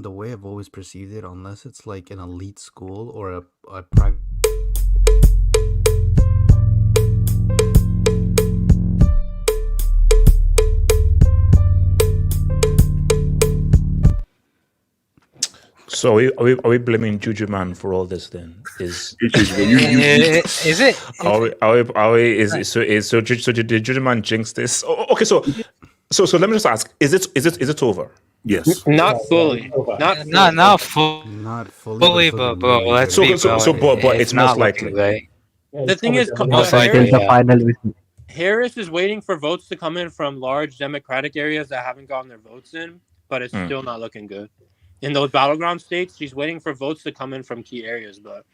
one, the way I've always perceived it, unless it's like an elite school or a private. So are we blaming Juju Man for all this then? Is Is it? did Juju Man jinx this? Okay, so let me just ask: Is it over? Yes. Not fully. Not fully, Not fully, but it's bro, looking let's really be good. bro. it's most not looking likely. good. The thing is, Most Harris, likely, the final is Harris is waiting for votes to come in from large Democratic areas that haven't gotten their votes in, but it's still not looking good. In those battleground states, she's waiting for votes to come in from key areas, but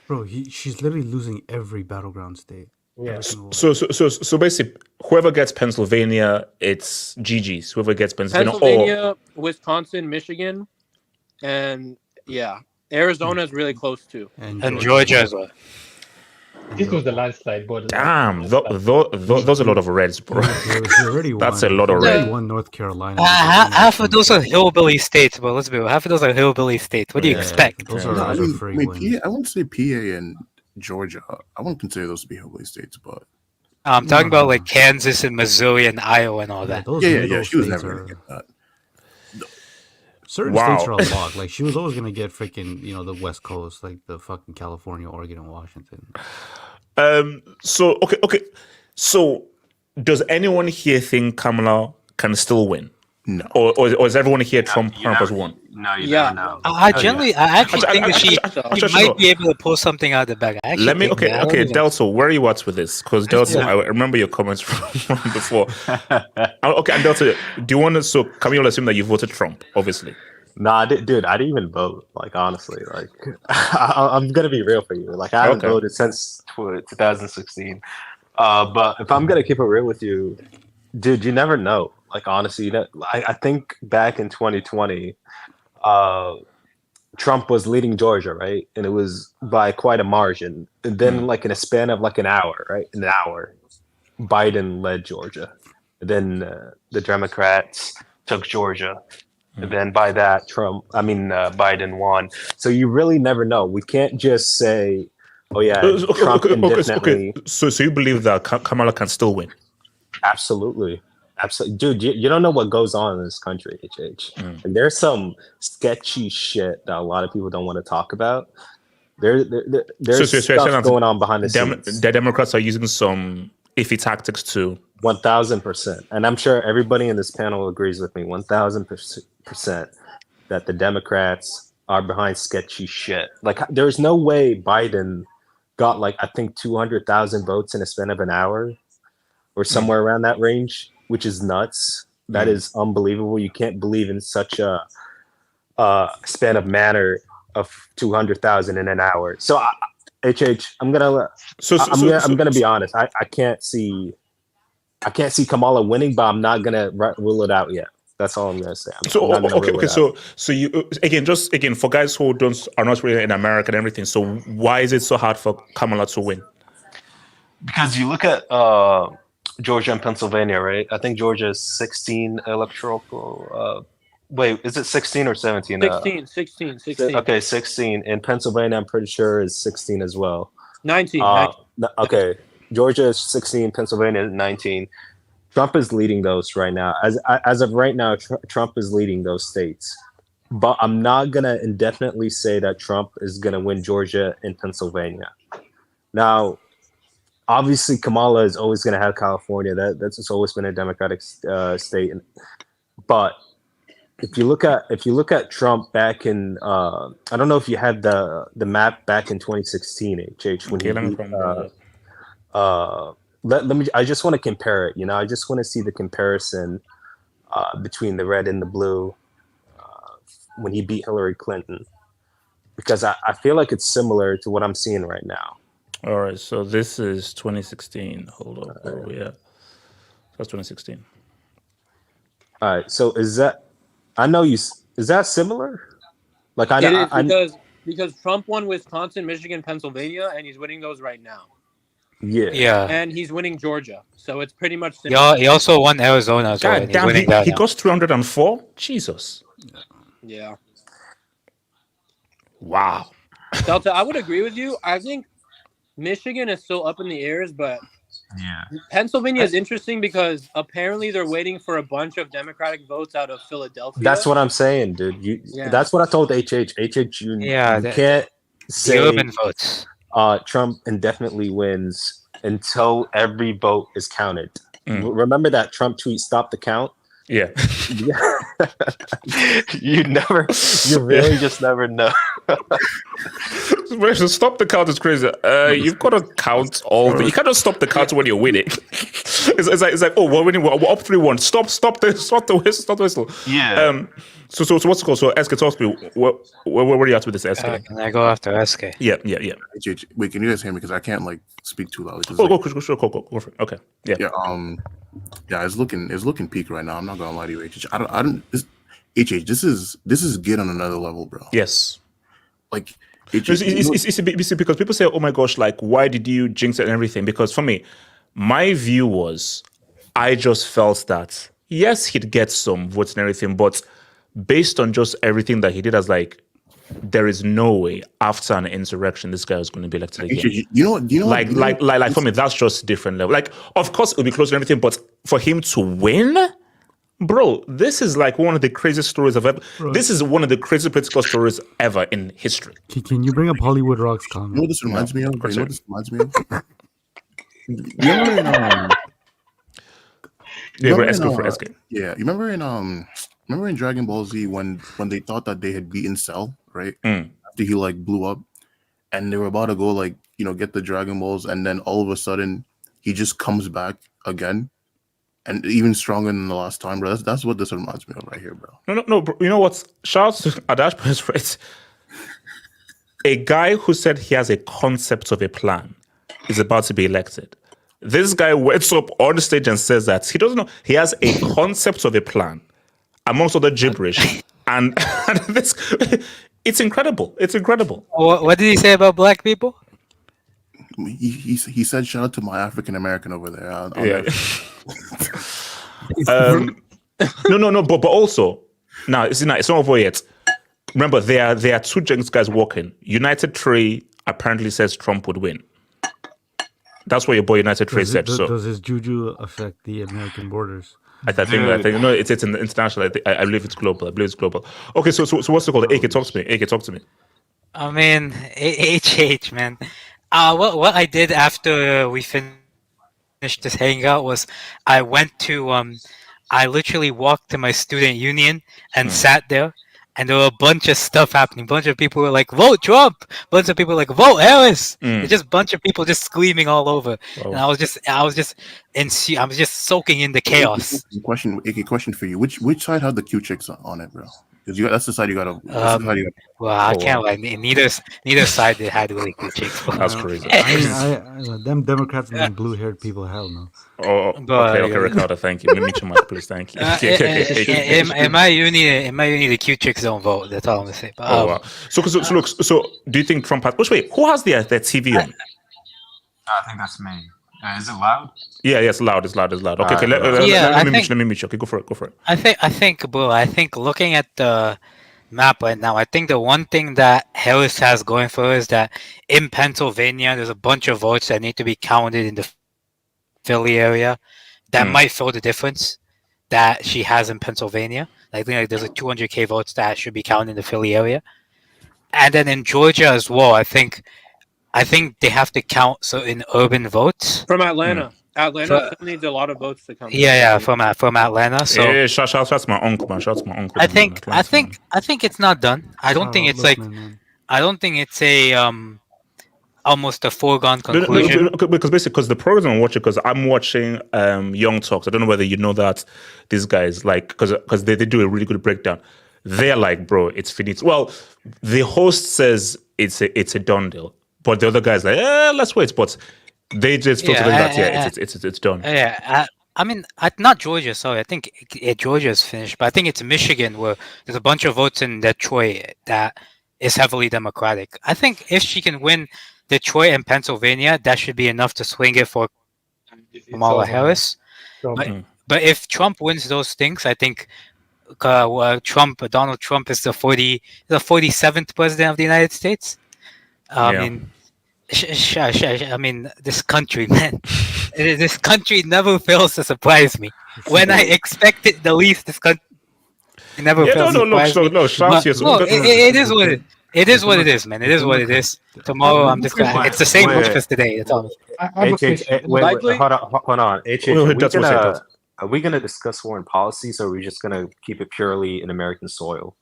Bro, she's literally losing every battleground state. Yeah. So basically, whoever gets Pennsylvania, it's GG's. Whoever gets Pennsylvania, Wisconsin, Michigan, and Arizona is really close too. And Georgia as well. This was the landslide, but damn, those are a lot of reds, bro. He already won. That's a lot of He already red. won North Carolina. Half of those are hillbilly states, bro. Let's be real. Half of those are hillbilly states. What do you expect? Those No, are free wins. I wouldn't say PA and Georgia. I wouldn't consider those to be hillbilly states, but I'm talking about like Kansas and Missouri and Iowa and all that. Those yeah. middle She was states never are- gonna get that. Certain Wow. states are a lock. Like she was always gonna get freaking, the West Coast, like the fucking California, Oregon, and Washington. So okay. So does anyone here think Kamala can still win? No. Or is everyone here Trump has won? No, you Yeah. never know. I actually think that she Actually, might no. be able to pull something out of the bag. I actually Let me think that. I don't okay, even- Delta, where are you at with this? Because Delta, I remember your comments from before. Okay, and Delta, do you want to? So can we all assume that you voted Trump? Obviously. Nah, dude, I didn't even vote. Like, honestly, like, I'm gonna be real for you. Like, I haven't Okay. voted since 2016. But if I'm gonna keep it real with you, dude, you never know. Like, honestly, I think back in 2020, Trump was leading Georgia, right? And it was by quite a margin. And then, like, in a span of like an hour, right? An hour, Biden led Georgia. And then the Democrats took Georgia. And then by that, Biden won. So you really never know. We can't just say, "Oh yeah, Trump indefinitely." So you believe that Kamala can still win? Absolutely, dude. You don't know what goes on in this country, HH. And there's some sketchy shit that a lot of people don't want to talk about. There's stuff going on behind the scenes. The Democrats are using some iffy tactics too. 1000%, and I'm sure everybody in this panel agrees with me. 1000% that the Democrats are behind sketchy shit. Like, there's no way Biden got like I think 200,000 votes in a span of an hour, or somewhere around that range, which is nuts. That is unbelievable. You can't believe in such a span of manner of 200,000 in an hour. So, I'm gonna be honest. I can't see Kamala winning, but I'm not gonna rule it out yet. That's all I'm gonna say. Okay. So you again for guys who are not really in America and everything. So why is it so hard for Kamala to win? Because you look at Georgia and Pennsylvania, right? I think Georgia is 16 electoral. Wait, is it 16 or 17? 16. Okay, 16. And Pennsylvania, I'm pretty sure, is 16 as well. 19. Okay, Georgia is 16, Pennsylvania is 19. Trump is leading those right now. As of right now, Trump is leading those states. But I'm not going to indefinitely say that Trump is going to win Georgia and Pennsylvania. Now, obviously, Kamala is always going to have California. That's always been a Democratic state. But if you look at Trump back in, I don't know if you had the map back in 2016, HH, when he beat, let me. I just want to compare it. I just want to see the comparison between the red and the blue when he beat Hillary Clinton, because I feel like it's similar to what I'm seeing right now. All right, so this is 2016. Hold up, where are we at? That's 2016. All right, so is that? I know you. Is that similar? Like because Trump won Wisconsin, Michigan, Pennsylvania, and he's winning those right now. Yeah. And he's winning Georgia, so it's pretty much similar. He also won Arizona as well. God damn, he got 304. Jesus. Yeah. Wow. Delta, I would agree with you. I think Michigan is still up in the airs, but Yeah. Pennsylvania is interesting because apparently they're waiting for a bunch of Democratic votes out of Philadelphia. That's what I'm saying, dude. Yeah. That's what I told HH. HH, you Yeah, can't The say urban votes. Trump indefinitely wins until every vote is counted. Remember that Trump tweet, "Stop the count"? Yeah. You really just never know. So stop the count is crazy. You've got to count all the. You can't just stop the count when you're winning. It's like, oh, we're winning. We're up 3-1. Stop the whistle. Yeah. So what's it called? So SK, talk to me. Where are you at with this SK? Can I go after SK? Yeah. HH, wait, can you guys hear me? Because I can't like speak too loud. Go for it. Okay. Yeah. Yeah, it's looking peak right now. I'm not gonna lie to you, HH. HH, this is good on another level, bro. Yes. Like it's because people say, oh my gosh, like, why did you jinx it and everything? Because for me, my view was, I just felt that, yes, he'd get some votes and everything, but based on just everything that he did, as like, there is no way after an insurrection this guy was going to be elected again. You know, like for me, that's just different level. Like, of course, it'll be close and everything, but for him to win, bro, this is like one of the craziest stories I've ever. Bro. This is one of the craziest political stories ever in history. Can you bring up Hollywood Rock's You know comment? what this reminds me of? Of course, You know what this reminds me of? You remember Yeah, for SK. Yeah, you remember in Dragon Ball Z when they thought that they had beaten Cell, right? After he like blew up, and they were about to go like get the Dragon Balls, and then all of a sudden he just comes back again, and even stronger than the last time, bro. That's what this reminds me of right here, bro. No, bro. You know what? Shout out to Adash Press, right? A guy who said he has a concept of a plan is about to be elected. This guy wakes up on the stage and says that he doesn't know. He has a concept of a plan, amongst other gibberish, and this. It's incredible. It's incredible. What did he say about black people? He said, "Shout out to my African American over there." No, but also, now it's not over yet. Remember, there are two guys walking. United Trey apparently says Trump would win. That's what your boy United Trey said. Does his juju affect the American borders? I think no, it's an international. I believe it's global. Okay, so what's it called? AK, talk to me. I mean, HH, man. What I did after we finished this hangout was I went to I literally walked to my student union and sat there, and there were a bunch of stuff happening. A bunch of people were like, "Vote Trump!" A bunch of people were like, "Vote Harris!" It's just a bunch of people just screaming all over, and I was just soaking in the chaos. Question for you: Which side had the Q chicks on it, bro? Because that's the side you gotta. Well, I can't lie. Neither side had really cool chicks. That's crazy. Them Democrats and them blue-haired people, hell no. Okay, Ricardo, thank you. Let me mute your mic, please. Thank you. In my uni, the Q chicks don't vote. That's all I'm gonna say. But, wow. So do you think Trump has? Wait, who has their TV on? I think that's me. Is it loud? Yeah, it's loud. Okay, let me mute you. Okay, go for it. I think looking at the map right now, I think the one thing that Harris has going for her is that in Pennsylvania, there's a bunch of votes that need to be counted in the Philly area that might fill the difference that she has in Pennsylvania. I think there's like 200K votes that should be counted in the Philly area, and then in Georgia as well. I think they have to count certain urban votes from Atlanta. Atlanta still needs a lot of votes to come. Yeah, from Atlanta. So yeah, shout out to my uncle, man. Shout out to my uncle. I think it's not done. I don't think it's like. I don't think it's a almost a foregone conclusion. Because the program I'm watching, because I'm watching Young Talks. I don't know whether you know that these guys like because they do a really good breakdown. They're like, bro, it's finished. Well, the host says it's a done deal. But the other guys like, let's wait. But they just feel that it's done. Yeah, I mean, not Georgia. Sorry, I think Georgia is finished. But I think it's Michigan where there's a bunch of votes in Detroit that is heavily Democratic. I think if she can win Detroit and Pennsylvania, that should be enough to swing it for Kamala Harris. But if Trump wins those things, I think Donald Trump is the 47th president of the United States. I Yeah. mean, I mean, this country, man. This country never fails to surprise me. When I expect it the least, this country never Yeah, fails no, to surprise me. no, shout But, to you. no, it is what it is. What it is, man. It is what it is. Tomorrow, I'm just gonna. It's the same Wait, breakfast today. That's all. I have a question. wait, Likely- hold on. Wait, that's Are we gonna discuss foreign policies, or are we just gonna keep it purely in American soil?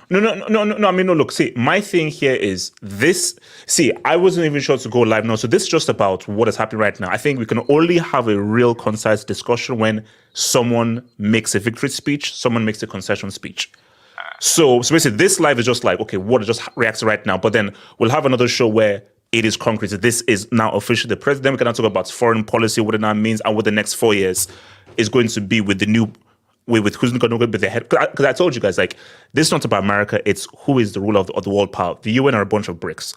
No. I mean, no. Look, see, my thing here is this. See, I wasn't even sure to go live now, so this is just about what is happening right now. I think we can only have a real concise discussion when someone makes a victory speech, someone makes a concession speech. So basically, this live is just like, okay, what just reacts right now, but then we'll have another show where it is concrete. This is now officially the president. We can now talk about foreign policy, what it now means, and what the next 4 years is going to be with the new. With who's going to be the head? Because I told you guys, like, this is not about America. It's who is the ruler of the world power. The UN are a bunch of bricks.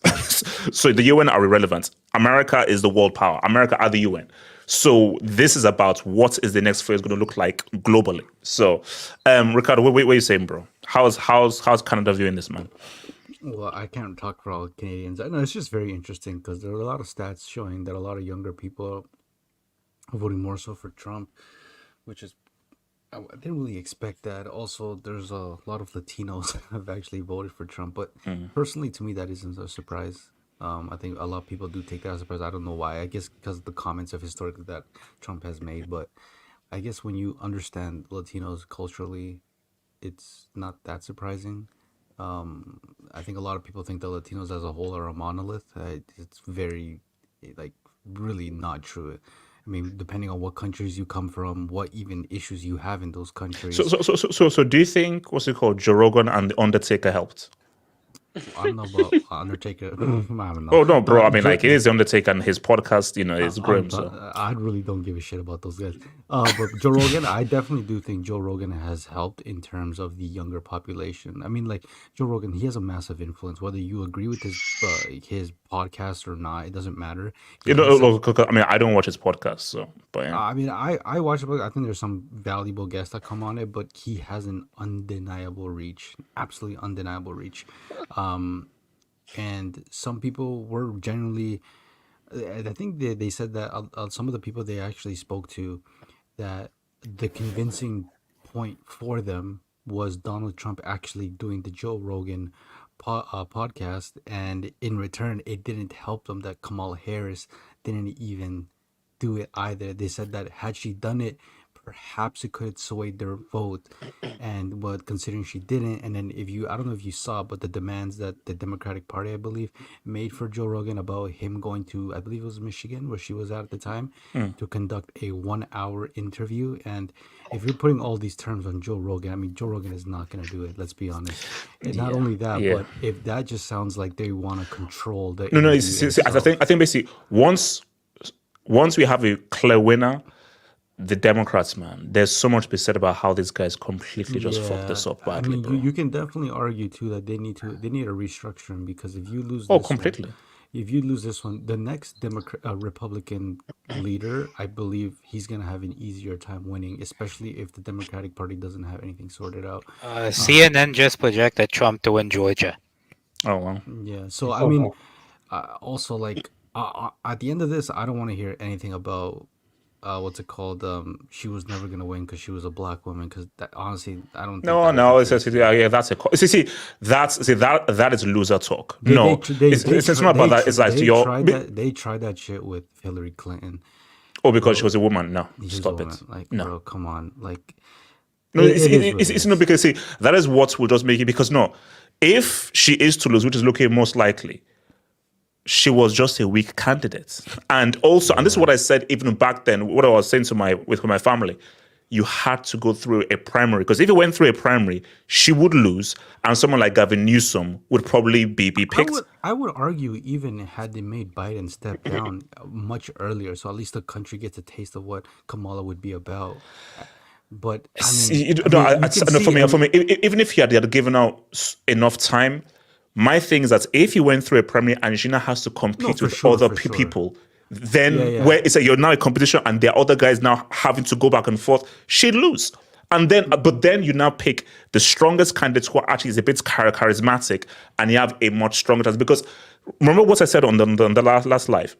So the UN are irrelevant. America is the world power. America are the UN. So this is about what is the next phase going to look like globally. So, Ricardo, what are you saying, bro? How's Canada viewing this, man? Well, I can't talk for all Canadians. I know it's just very interesting because there are a lot of stats showing that a lot of younger people are voting more so for Trump, which is I didn't really expect that. Also, there's a lot of Latinos have actually voted for Trump, but personally, to me, that isn't a surprise. I think a lot of people do take that as a surprise. I don't know why. I guess because of the comments of historically that Trump has made, but I guess when you understand Latinos culturally, it's not that surprising. I think a lot of people think that Latinos as a whole are a monolith. It's very, like, really not true. I mean, depending on what countries you come from, what even issues you have in those countries. So do you think, what's it called, Joe Rogan and The Undertaker helped? I don't know about Undertaker. I don't know. Oh, no, bro. I mean, Joe- like, it is The Undertaker and his podcast, it's grim. So. I really don't give a shit about those guys. But Joe Rogan, I definitely do think Joe Rogan has helped in terms of the younger population. I mean, like, Joe Rogan, he has a massive influence. Whether you agree with his podcast or not, it doesn't matter. I mean, I don't watch his podcast, so, but yeah. I mean, I watch it. I think there's some valuable guests that come on it, but he has an undeniable reach, absolutely undeniable reach. And some people were genuinely, I think they said that some of the people they actually spoke to, that the convincing point for them was Donald Trump actually doing the Joe Rogan podcast, and in return, it didn't help them that Kamala Harris didn't even do it either. They said that had she done it, perhaps it could have swayed their vote, but considering she didn't, and then I don't know if you saw, but the demands that the Democratic Party, I believe, made for Joe Rogan about him going to, I believe it was Michigan, where she was at the time, to conduct a 1-hour interview. And if you're putting all these terms on Joe Rogan, I mean, Joe Rogan is not going to do it. Let's be honest. And not only that, but if that just sounds like they want to control the No, interview see, itself. I think basically once we have a clear winner, the Democrats, man, there's so much to be said about how these guys completely just fucked this up badly, I mean, bro. you can definitely argue too that they need a restructuring, because if you lose Oh, this completely. one, if you lose this one, the next Republican leader, I believe he's gonna have an easier time winning, especially if the Democratic Party doesn't have anything sorted out. CNN just projected Trump to win Georgia. Oh, well. Yeah, so I mean, also, like, at the end of this, I don't want to hear anything about what's it called? She was never gonna win because she was a black woman. Because honestly, I don't. No, that's a that is loser talk. It's not about that. It's like they tried that shit with Hillary Clinton. Oh, because she was a woman. No, She was stop a it. woman. Like, No. bro, come on, like. No, it's is. not, because see, that is what will just make it. Because no, if she is to lose, which is looking most likely, she was just a weak candidate. And also, and this is what I said even back then, what I was saying to my family, you had to go through a primary, because if you went through a primary, she would lose, and someone like Gavin Newsom would probably be picked. I would argue, even had they made Biden step down much earlier, so at least the country gets a taste of what Kamala would be about. But I mean, for me, even if he had given out enough time, my thing is that if you went through a primary and Gina has to compete with other people, then where it's you're now a competition and there are other guys now having to go back and forth, she'd lose. But then you now pick the strongest candidate who actually is a bit charismatic, and you have a much stronger chance. Because remember what I said on the last live.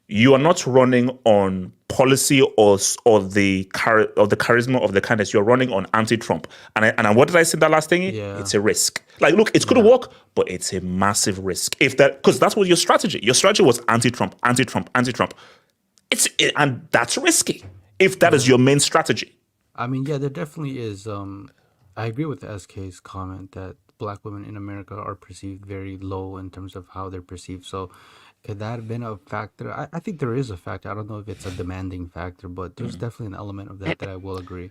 You are not running on policy or the charisma of the candidates. You're running on anti-Trump. And what did I say that last thing? Yeah. It's a risk. Like, look, it's going to work, but it's a massive risk. Because that's what your strategy. Your strategy was anti-Trump, anti-Trump, anti-Trump. And that's risky if that is your main strategy. I mean, yeah, there definitely is. I agree with SK's comment that Black women in America are perceived very low in terms of how they're perceived. So, could that have been a factor? I think there is a factor. I don't know if it's a demanding factor, but there's definitely an element of that I will agree.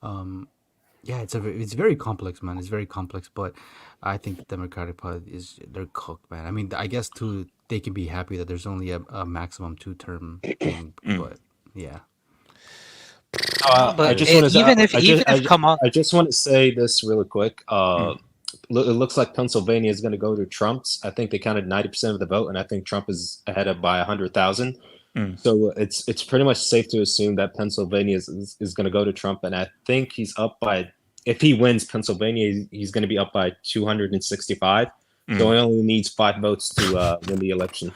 Yeah, it's very complex, man. It's very complex, but I think the Democratic Party they're cooked, man. I mean, I guess too they can be happy that there's only a maximum 2-term thing, but yeah. But I just want to even if Kamala, I just want to say this really quick. It looks like Pennsylvania is going to go to Trump's. I think they counted 90% of the vote, and I think Trump is ahead of by 100,000. So it's pretty much safe to assume that Pennsylvania is going to go to Trump, and I think he's up by. If he wins Pennsylvania, he's going to be up by 265. So he only needs 5 votes to win the election.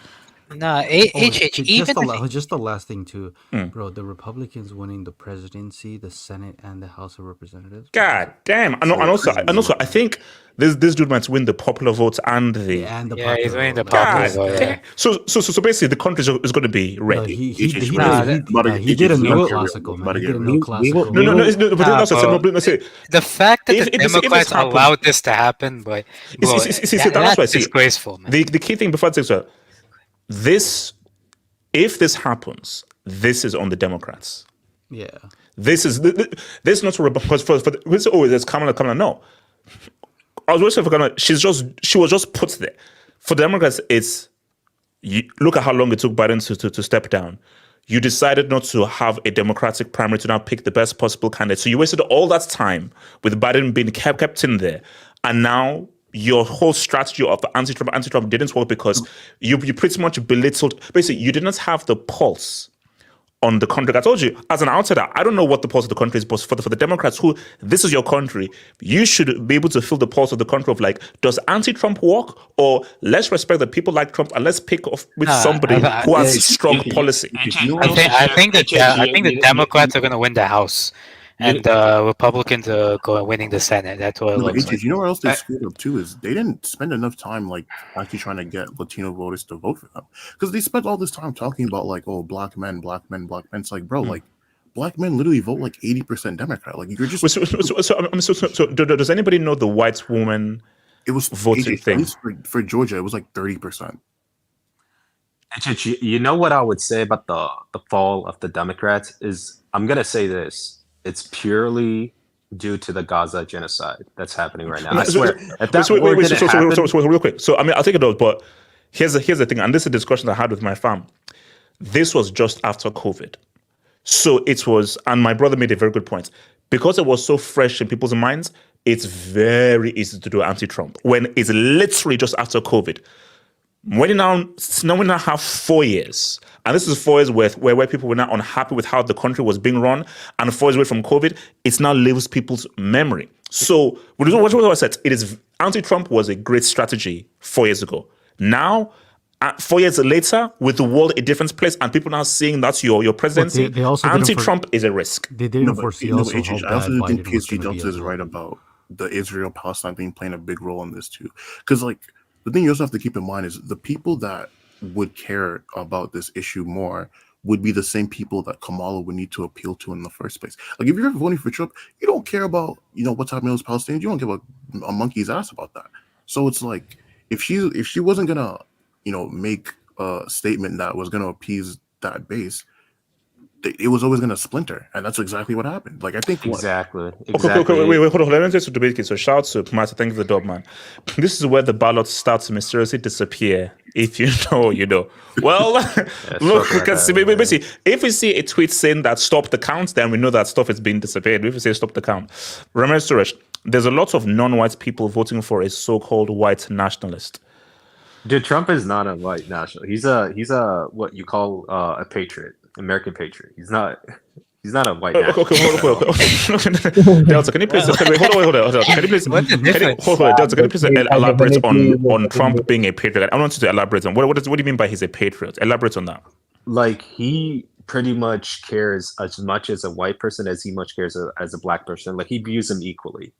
nah, Just the last thing too, bro. The Republicans winning the presidency, the Senate, and the House of Representatives. God damn! And also, I think this dude might win the popular vote and the he's winning the God popular vote. damn. Yeah. So basically, the country is going to be No, ready. he did a No, neoclassical, man. He did a we will- neoclassical. No. But that's what I said. The fact that If the this Democrats happens- allowed this to happen, but that's that's what I see. disgraceful, man. The key thing before I say so, if this happens, this is on the Democrats. Yeah. This is not because there's Kamala. No, I was waiting for Kamala. She was just put there. For the Democrats, look at how long it took Biden to step down. You decided not to have a Democratic primary to now pick the best possible candidate. So you wasted all that time with Biden being kept in there, and now your whole strategy of anti-Trump didn't work because you pretty much belittled. Basically, you did not have the pulse on the country. I told you, as an outsider, I don't know what the pulse of the country is, but for the Democrats, who this is your country, you should be able to feel the pulse of the country of like, does anti-Trump work, or let's respect that people like Trump and let's pick off with somebody who has a strong policy. I think the Democrats are going to win the House, and the Republicans are winning the Senate. That's what it looks like. You know where else they screwed up too is they didn't spend enough time like actually trying to get Latino voters to vote for them, because they spent all this time talking about like, oh, black men. It's like, bro, like black men literally vote like 80% Democrat. Like you're just. So does anybody know the white woman? It was voting thing. At least for Georgia, it was like 30%. You know what I would say about the fall of the Democrats is, I'm gonna say this. It's purely due to the Gaza genocide that's happening right now. I swear. So real quick. So I mean, I'll take it out, but here's the thing, and this is a discussion I had with my fam. This was just after COVID. So it was, and my brother made a very good point. Because it was so fresh in people's minds, it's very easy to do anti-Trump when it's literally just after COVID. When we now have 4 years, and this is 4 years where people were now unhappy with how the country was being run, and 4 years away from COVID, it now lives people's memory. So, what I said, anti-Trump was a great strategy 4 years ago. Now, 4 years later, with the world a different place, and people now seeing that's your presidency, they also anti-Trump is a risk. They didn't foresee also how I bad also think Biden was PSG going to Johnson be. is right about the Israel-Palestine thing playing a big role in this too. Because like the thing you also have to keep in mind is the people that would care about this issue more would be the same people that Kamala would need to appeal to in the first place. Like if you're voting for Trump, you don't care about what's happening with Palestinians. You don't give a monkey's ass about that. So it's like if she wasn't gonna make a statement that was gonna appease that base, it was always going to splinter, and that's exactly what happened. Like I think exactly. Okay, wait, hold on. Let me take to debate. So shout out to Pumata. Thank you for the dog, man. This is where the ballots start to mysteriously disappear. If you know, you know. Well, look, because basically, if we see a tweet saying that stop the count, then we know that stuff is being disappeared. If we say stop the count, remember, Suresh, there's a lot of non-white people voting for a so-called white nationalist. Dude, Trump is not a white nationalist. He's a what you call a patriot. American patriot. He's not He's not a white Okay, nationalist. hold on. Delta, can you please hold on. Can you please What's the difference? hold on, Delta, can you please I elaborate on definitely Trump would- being a patriot? I want you to elaborate on what do you mean by he's a patriot? Elaborate on that. Like he pretty much cares as much as a white person as he much cares as a black person. Like he views them equally.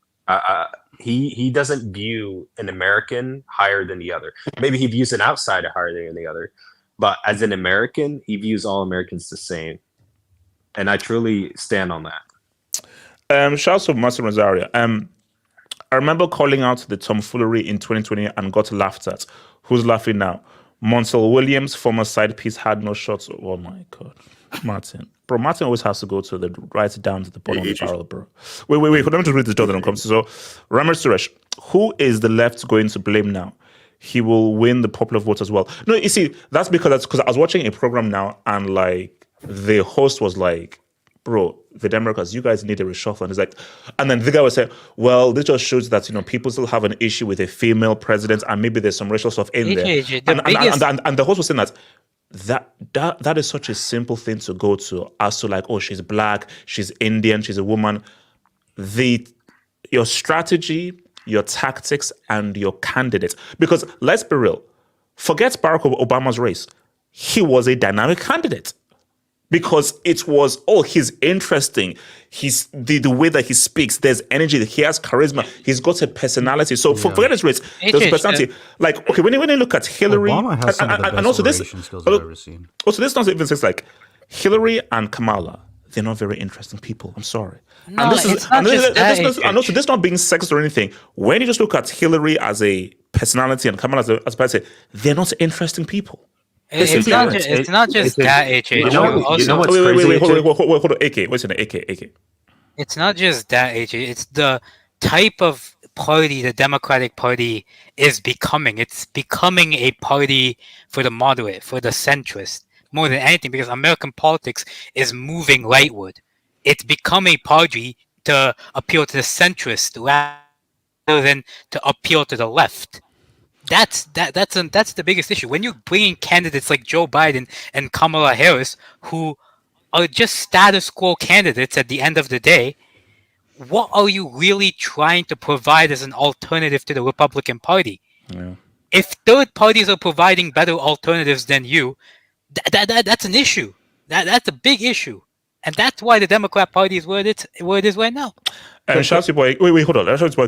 He doesn't view an American higher than the other. Maybe he views an outsider higher than the other, but as an American, he views all Americans the same. And I truly stand on that. Shout out to Martin Rosario. I remember calling out the tomfoolery in 2020 and got laughed at. Who's laughing now? Montel Williams, former side piece, had no shots. Oh my god, Martin. Bro, Martin always has to go to the right down to the bottom of the barrel, bro. Wait. Let me just read this down and comes. So, Ramesh Suresh, who is the left going to blame now? He will win the popular vote as well. No, you see, that's because I was watching a program now and like the host was like, bro, the Democrats, you guys need a reshuffle. And it's like, and then the guy was saying, well, this just shows that, people still have an issue with a female president and maybe there's some racial stuff in there. And the host was saying that is such a simple thing to go to as to like, oh, she's black, she's Indian, she's a woman. Your strategy, your tactics, and your candidates. Because let's be real, forget Barack Obama's race. He was a dynamic candidate. Because it was, he's interesting. He's the way that he speaks, there's energy, he has charisma, he's got a personality. So forget his race, there's a personality. Like, okay, when you look at Hillary, Obama has some of the best and also this, oration skills I've ever seen. Also, this not even says like Hillary and Kamala, they're not very interesting people. I'm sorry. No, and this is it's not just that, and also this not being sexist or anything. When you just look at Hillary as a personality and Kamala as a person, they're not interesting people. It's not just that, HH. You know what's Wait, crazy? hold on, AK. What's in it? AK. It's not just that, HH. It's the type of party the Democratic Party is becoming. It's becoming a party for the moderate, for the centrist, more than anything, because American politics is moving rightward. It's become a party to appeal to the centrist rather than to appeal to the left. That's the biggest issue. When you bring in candidates like Joe Biden and Kamala Harris, who are just status quo candidates at the end of the day, what are you really trying to provide as an alternative to the Republican Party? Yeah. If third parties are providing better alternatives than you, that's an issue. That's a big issue. And that's why the Democrat Party is where it is right now. And Shouty Boy, wait, hold on. Shouty Boy,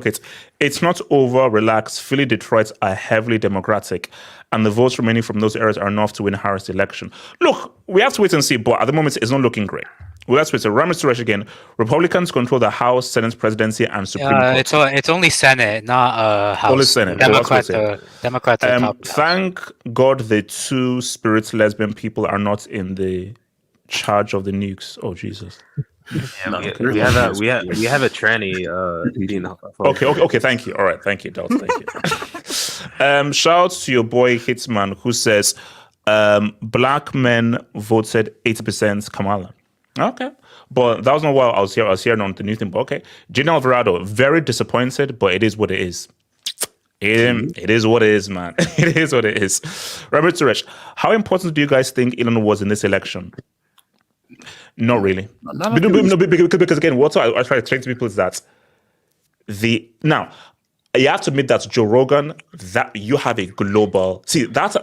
it's not over. Relax. Philly, Detroit are heavily Democratic, and the votes remaining from those areas are enough to win Harris' election. Look, we have to wait and see, but at the moment, it's not looking great. Well, let's wait. So, Ramesh Suresh again. Republicans control the House, Senate, presidency, and Supreme Court. It's only Senate, not House. Only Senate. Democrats are top. Thank God the two spirit lesbian people are not in the charge of the nukes. Oh Jesus. Yeah, we have a tranny being Okay, thank you. All right, thank you, Dalton. Thank you. Shout out to your boy Hitman who says black men voted 80% Kamala. Okay. But that was not why I was here. I was here on the new thing. But okay. Gina Alvarado, very disappointed, but it is what it is. It is what it is, man. It is what it is. Robert Suresh, how important do you guys think Elon was in this election? Not really. Because again, what I try to explain to people is that now you have to admit that Joe Rogan, that you have a global that's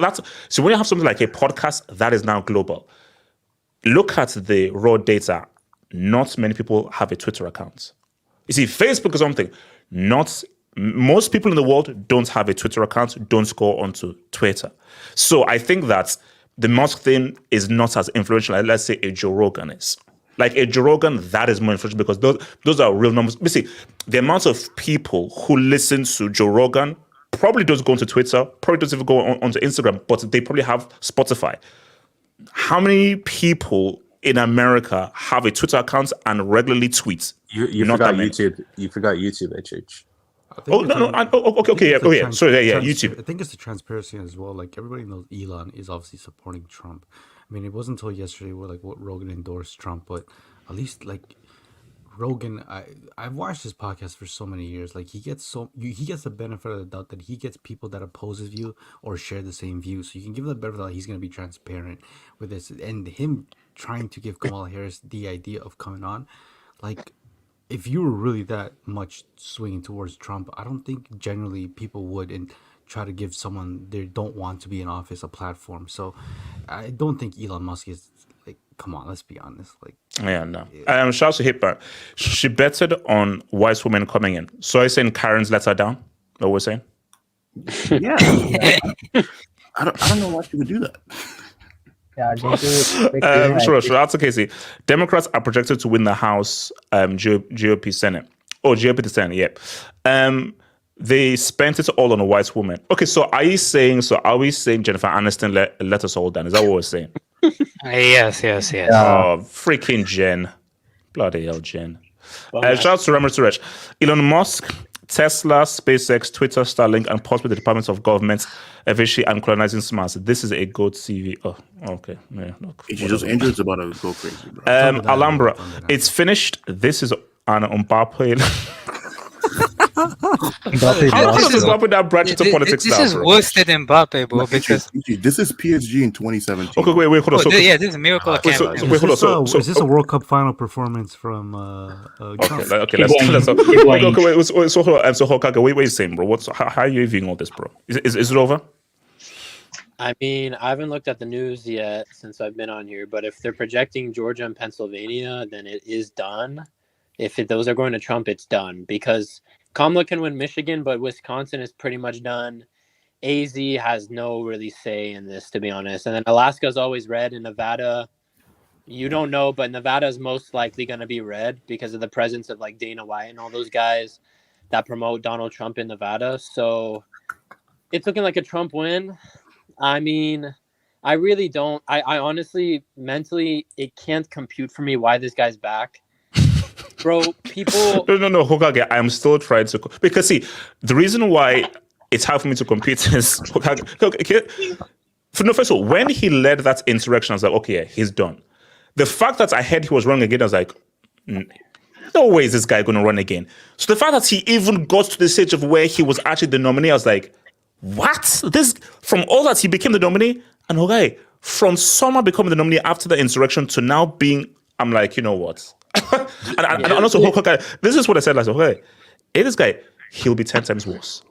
so when you have something like a podcast that is now global. Look at the raw data. Not many people have a Twitter account. You see, Facebook is something. Most people in the world don't have a Twitter account, don't go onto Twitter. So I think that the Musk thing is not as influential as, let's say, a Joe Rogan is. Like a Joe Rogan, that is more influential because those are real numbers. You see, the amount of people who listen to Joe Rogan probably doesn't go onto Twitter, probably doesn't even go onto Instagram, but they probably have Spotify. How many people in America have a Twitter account and regularly tweet? You forgot YouTube. You forgot YouTube, HH. Okay. Sorry, YouTube. I think it's the transparency as well. Like everybody knows Elon is obviously supporting Trump. I mean, it wasn't until yesterday where what Rogan endorsed Trump, but at least Rogan, I've watched his podcast for so many years. Like he gets he gets the benefit of the doubt that he gets people that oppose his view or share the same view. So you can give him the benefit of the doubt he's going to be transparent with this. And him trying to give Kamala Harris the idea of coming on, like if you were really that much swinging towards Trump, I don't think generally people would and try to give someone they don't want to be in office a platform. So I don't think Elon Musk is like, come on, let's be honest. Like, Yeah, no. Shout out to Hitler. She betted on white women coming in. So I saying Karen's let her down. What we're saying? Yeah. I don't know why she would do that. Yeah, they do. Sure. Shout out to Casey. Democrats are projected to win the House GOP Senate. Oh, GOP the Senate, yep. They spent it all on a white woman. Okay, so are we saying Jennifer Aniston let us all down? Is that what we're saying? Yes. Oh, freaking Jen. Bloody hell, Jen. Shout out to Ramar Suresh. Elon Musk, Tesla, SpaceX, Twitter, Starlink, and possibly the Department of Government eventually and colonizing Mars. This is a good CV. Oh, okay. Yeah, look. Andrew's about to go crazy, bro. Alhambra, it's finished. This is an Mbappe. How does Mbappe now branch into politics this now, is bro? worse than Mbappe, bro, because... This is PSG in 2017. Okay, wait, hold on. So, this is a miracle wait, campaign. hold on. Is this a World Cup final performance from Trump? Okay, let's hold on. So Hokage, what are you saying, bro? How are you viewing all this, bro? Is it over? I mean, I haven't looked at the news yet since I've been on here, but if they're projecting Georgia and Pennsylvania, then it is done. If those are going to Trump, it's done because Kamala can win Michigan, but Wisconsin is pretty much done. AZ has no really say in this, to be honest. And then Alaska's always red, and Nevada, you don't know, but Nevada is most likely going to be red because of the presence of like Dana White and all those guys that promote Donald Trump in Nevada. So it's looking like a Trump win. I mean, I really don't. I honestly, mentally, it can't compute for me why this guy's back. Bro, people... No, Hokage, I'm still trying to... Because, see, the reason why it's hard for me to compete is... First of all, when he led that insurrection, I was like, okay, yeah, he's done. The fact that I heard he was running again, I was like, no way is this guy going to run again. So the fact that he even got to the stage of where he was actually the nominee, I was like, what? From all that, he became the nominee? And Hokage, from someone becoming the nominee after the insurrection to now being... I'm like, you know what? and also, this is what I said last time. Okay, this guy, he'll be 10 times worse.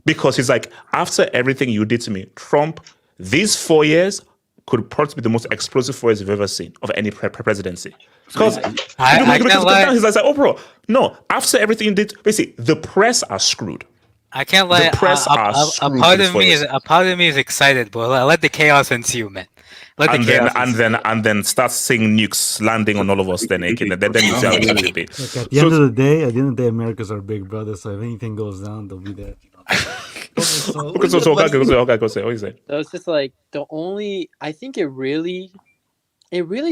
Because he's like, after everything you did to me, Trump, these 4 years could probably be the most explosive 4 years you've ever seen of any presidency. Because he's like, oh, bro, no, after everything you did, basically, the press are screwed. I can't lie. The press are a screwed. part of me is excited, bro. Let the chaos ensue, man. And then start seeing nukes landing on all of us. Then you see how it's going to be. Look, at the end of the day, America's our big brother. So if anything goes down, they'll be there. So it's just like the only. I think it really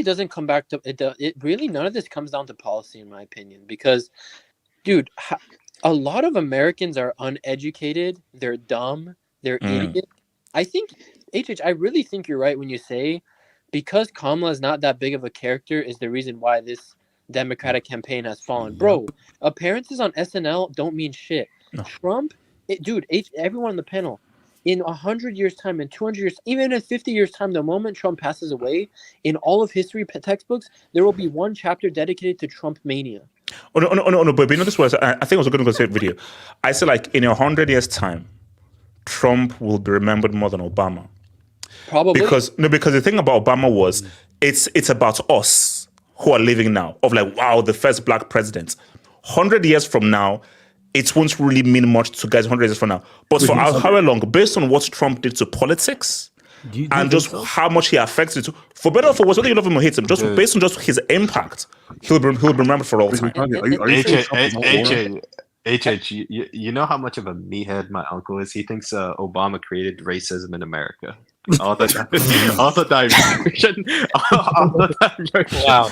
doesn't come back to it. It really none of this comes down to policy, in my opinion, because, dude, a lot of Americans are uneducated. They're dumb. They're idiots. I think. I really think you're right when you say because Kamala is not that big of a character is the reason why this Democratic campaign has fallen. Bro, appearances on SNL don't mean shit. No. Trump, everyone on the panel, in 100 years' time, in 200 years, even in 50 years' time, the moment Trump passes away, in all of history textbooks, there will be one chapter dedicated to Trump mania. Oh, no, but you know this was, I think I was going to say a video. I said, like, in 100 years' time, Trump will be remembered more than Obama. Probably. Because the thing about Obama was it's about us who are living now, of like, wow, the first black president. 100 years from now, it won't really mean much to guys 100 years from now. But for how long, based on what Trump did to politics and just how much he affected it, for better or for worse, whether you love him or hate him, just based on just his impact, he'll be remembered for all time. You know how much of a meathead my uncle is? He thinks Obama created racism in America. All the time. Wow.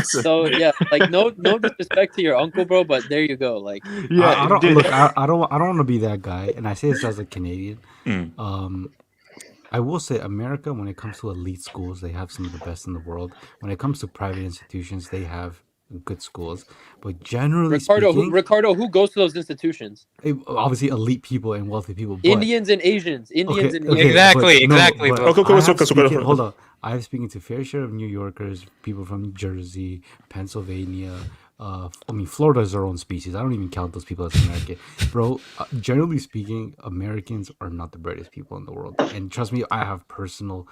So yeah, like no disrespect to your uncle, bro, but there you go. Like, I don't want to be that guy, and I say this as a Canadian. I will say America, when it comes to elite schools, they have some of the best in the world. When it comes to private institutions, they have good schools, but generally Ricardo, speaking, who goes to those institutions? obviously elite people and wealthy people. But Indians and Asians. Indians okay, and okay, Asians. Exactly, but no, exactly, but bro. Okay, okay, I so, have okay, so, speaking. okay. Hold on, I have speaking to fair share of New Yorkers, people from Jersey, Pennsylvania. I mean, Florida is their own species. I don't even count those people as American, bro. Generally speaking, Americans are not the brightest people in the world, and trust me, I have personal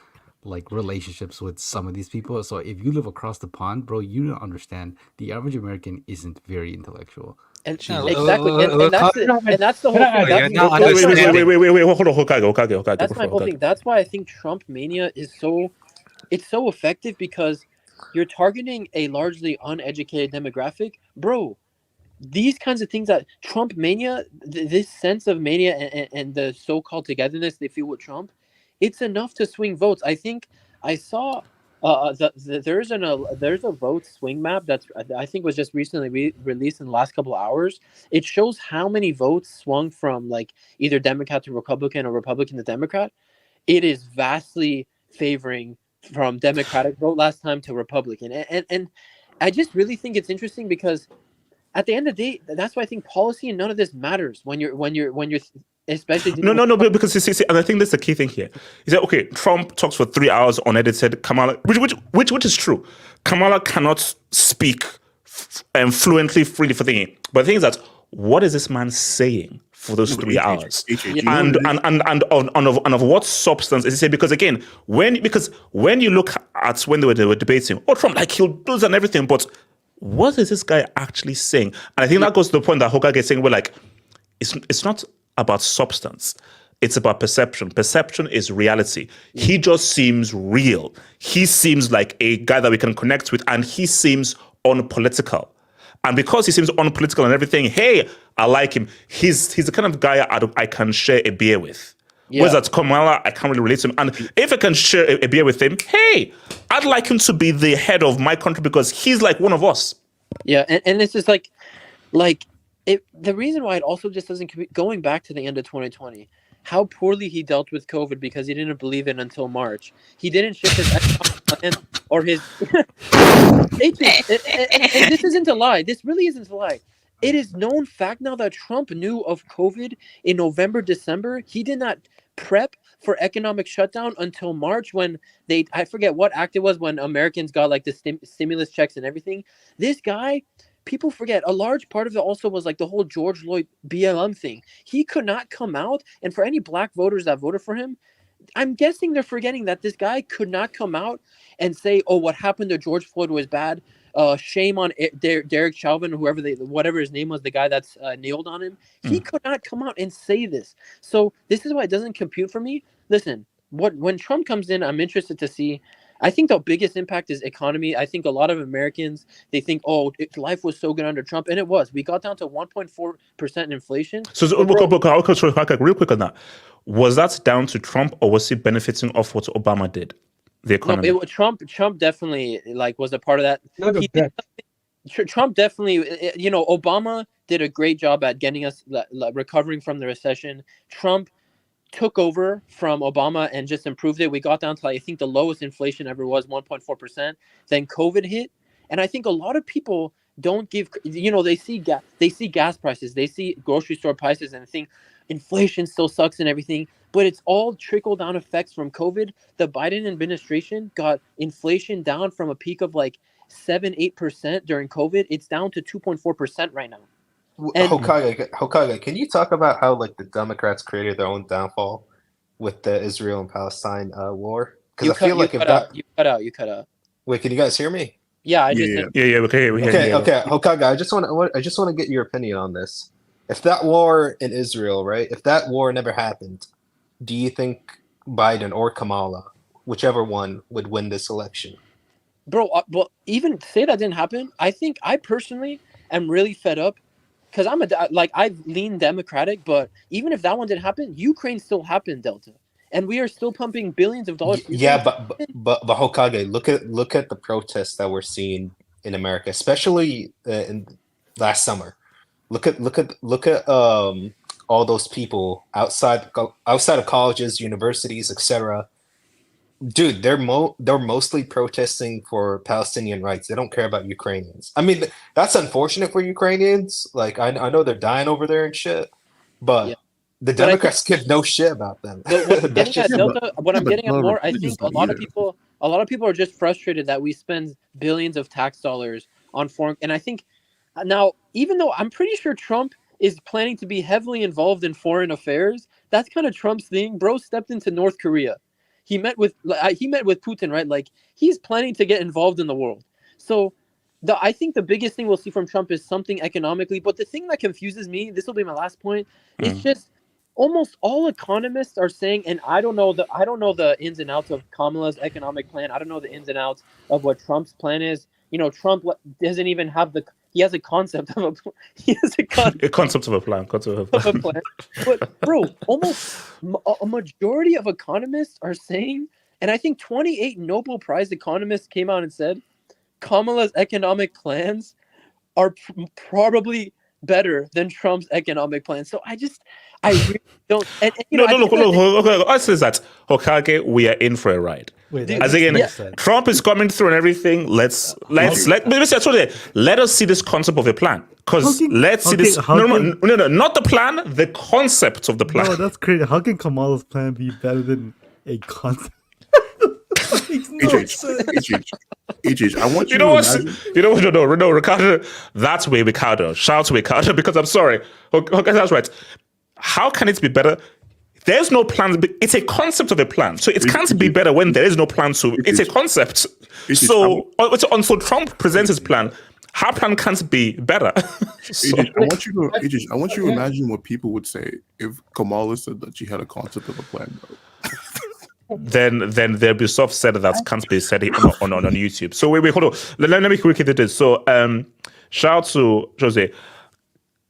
like relationships with some of these people. So if you live across the pond, bro, you don't understand. The average American isn't very intellectual. And No, exactly, and look, that's Can I that's the can whole I thing. add- you're That's not Wait, wait, wait, understanding. wait, wait, wait, wait, hold on, Hokage. that's my whole thing. That's why I think Trump mania is so effective, because you're targeting a largely uneducated demographic, bro. These kinds of things that Trump mania, this sense of mania and the so-called togetherness they feel with Trump, it's enough to swing votes. I think I saw there's a vote swing map that's I think was just recently released in the last couple of hours. It shows how many votes swung from like either Democrat to Republican or Republican to Democrat. It is vastly favoring from Democratic vote last time to Republican, and I just really think it's interesting because at the end of the day, that's why I think policy and none of this matters when you're especially No, no, no, because see, and I think that's the key thing here. Is that okay? Trump talks for 3 hours unedited. Kamala, which is true. Kamala cannot speak fluently, freely for thinking. But the thing is that what is this man saying for those 3 hours? And of what substance is he saying? Because again, when you look at when they were debating, oh, Trump, like, he'll do this and everything, but what is this guy actually saying? And I think that goes to the point that Hokage is saying, we're like, it's not about substance. It's about perception. Perception is reality. He just seems real. He seems like a guy that we can connect with, and he seems unpolitical. And because he seems unpolitical and everything, hey, I like him. He's the kind of guy I can share a beer with. Yeah. Whereas at Kamala, I can't really relate to him. And if I can share a beer with him, hey, I'd like him to be the head of my country because he's like one of us. Yeah, and it's just like it. The reason why it also just doesn't going back to the end of 2020, how poorly he dealt with COVID because he didn't believe it until March. He didn't ship his economic plan or his. And this isn't a lie. This really isn't a lie. It is known fact now that Trump knew of COVID in November, December. He did not prep for economic shutdown until March when I forget what act it was, when Americans got like the stimulus checks and everything. This guy, people forget, a large part of it also was like the whole George Floyd BLM thing. He could not come out, and for any black voters that voted for him, I'm guessing they're forgetting that this guy could not come out and say, "Oh, what happened to George Floyd was bad. Shame on Derek Chauvin, whatever his name was, the guy that's nailed on him." He could not come out and say this. So this is why it doesn't compute for me. Listen, when Trump comes in, I'm interested to see. I think the biggest impact is economy. I think a lot of Americans, they think, oh, life was so good under Trump, and it was. We got down to 1.4% inflation. So real quick on that. Was that down to Trump, or was he benefiting off what Obama did? The economy. No, Trump definitely was a part of that. Trump definitely, Obama did a great job at getting us recovering from the recession. Trump took over from Obama and just improved it. We got down to, I think, the lowest inflation ever was 1.4%. Then COVID hit, and I think a lot of people don't give. They see gas prices, they see grocery store prices, and think inflation still sucks and everything. But it's all trickle down effects from COVID. The Biden administration got inflation down from a peak of like 7-8% during COVID. It's down to 2.4% right now. And Hokage, can you talk about how like the Democrats created their own downfall with the Israel and Palestine war? Because I feel like if that you cut out. Wait, can you guys hear me? Yeah, okay. Okay, Hokage, I just want to get your opinion on this. If that war in Israel, right? If that war never happened, do you think Biden or Kamala, whichever one, would win this election? Bro, well, even say that didn't happen, I think I personally am really fed up. Because I lean Democratic, but even if that one didn't happen, Ukraine still happened, Delta, and we are still pumping billions of dollars. Yeah, but Hokage, look at the protests that we're seeing in America, especially in last summer. Look at all those people outside of colleges, universities, etc., Dude, they're mostly protesting for Palestinian rights. They don't care about Ukrainians. I mean, that's unfortunate for Ukrainians. Like, I know they're dying over there and shit, but Yeah. the But I Democrats give no shit about them. What I'm That's getting at, just- Delta, what I'm but getting at no, more, I religious think a lot of either. people are just frustrated that we spend billions of tax dollars on foreign. And I think now, even though I'm pretty sure Trump is planning to be heavily involved in foreign affairs, that's kind of Trump's thing. Bro stepped into North Korea. He met with Putin, right? Like he's planning to get involved in the world. So I think the biggest thing we'll see from Trump is something economically. But the thing that confuses me, this will be my last point, is just almost all economists are saying, and I don't know the ins and outs of Kamala's economic plan. I don't know the ins and outs of what Trump's plan is. You know, Trump doesn't even have he has a concept of A concept of a plan. of a plan. But bro, almost a majority of economists are saying, and I think 28 Nobel Prize economists came out and said, Kamala's economic plans are probably better than Trump's economic plan. So I really don't. And, No, look. I say that Hokage, we are in for a ride. Wait, Dude, As again, yeah. Trump is coming through and everything. Let us see this concept of a plan. Because How can- let's see okay, this. how No, not the plan. The concept of the plan. No, that's crazy. How can Kamala's plan be better than a concept? Makes no sense. HH, I want you, You know to what? imagine. You know what? No, Ricardo. That's way Ricardo. Shout to Ricardo because I'm sorry. Okay, that's right. How can it be better? There's no plan. It's a concept of a plan. So it can't be better when there is no plan. So it's a concept. So until Trump presents his plan, her plan can't be better. So- HH, I want you to imagine what people would say if Kamala said that she had a concept of a plan, bro. then the Ubisoft said that can't be said on YouTube. So wait, hold on. Let me quickly do this. So shout out to Jose.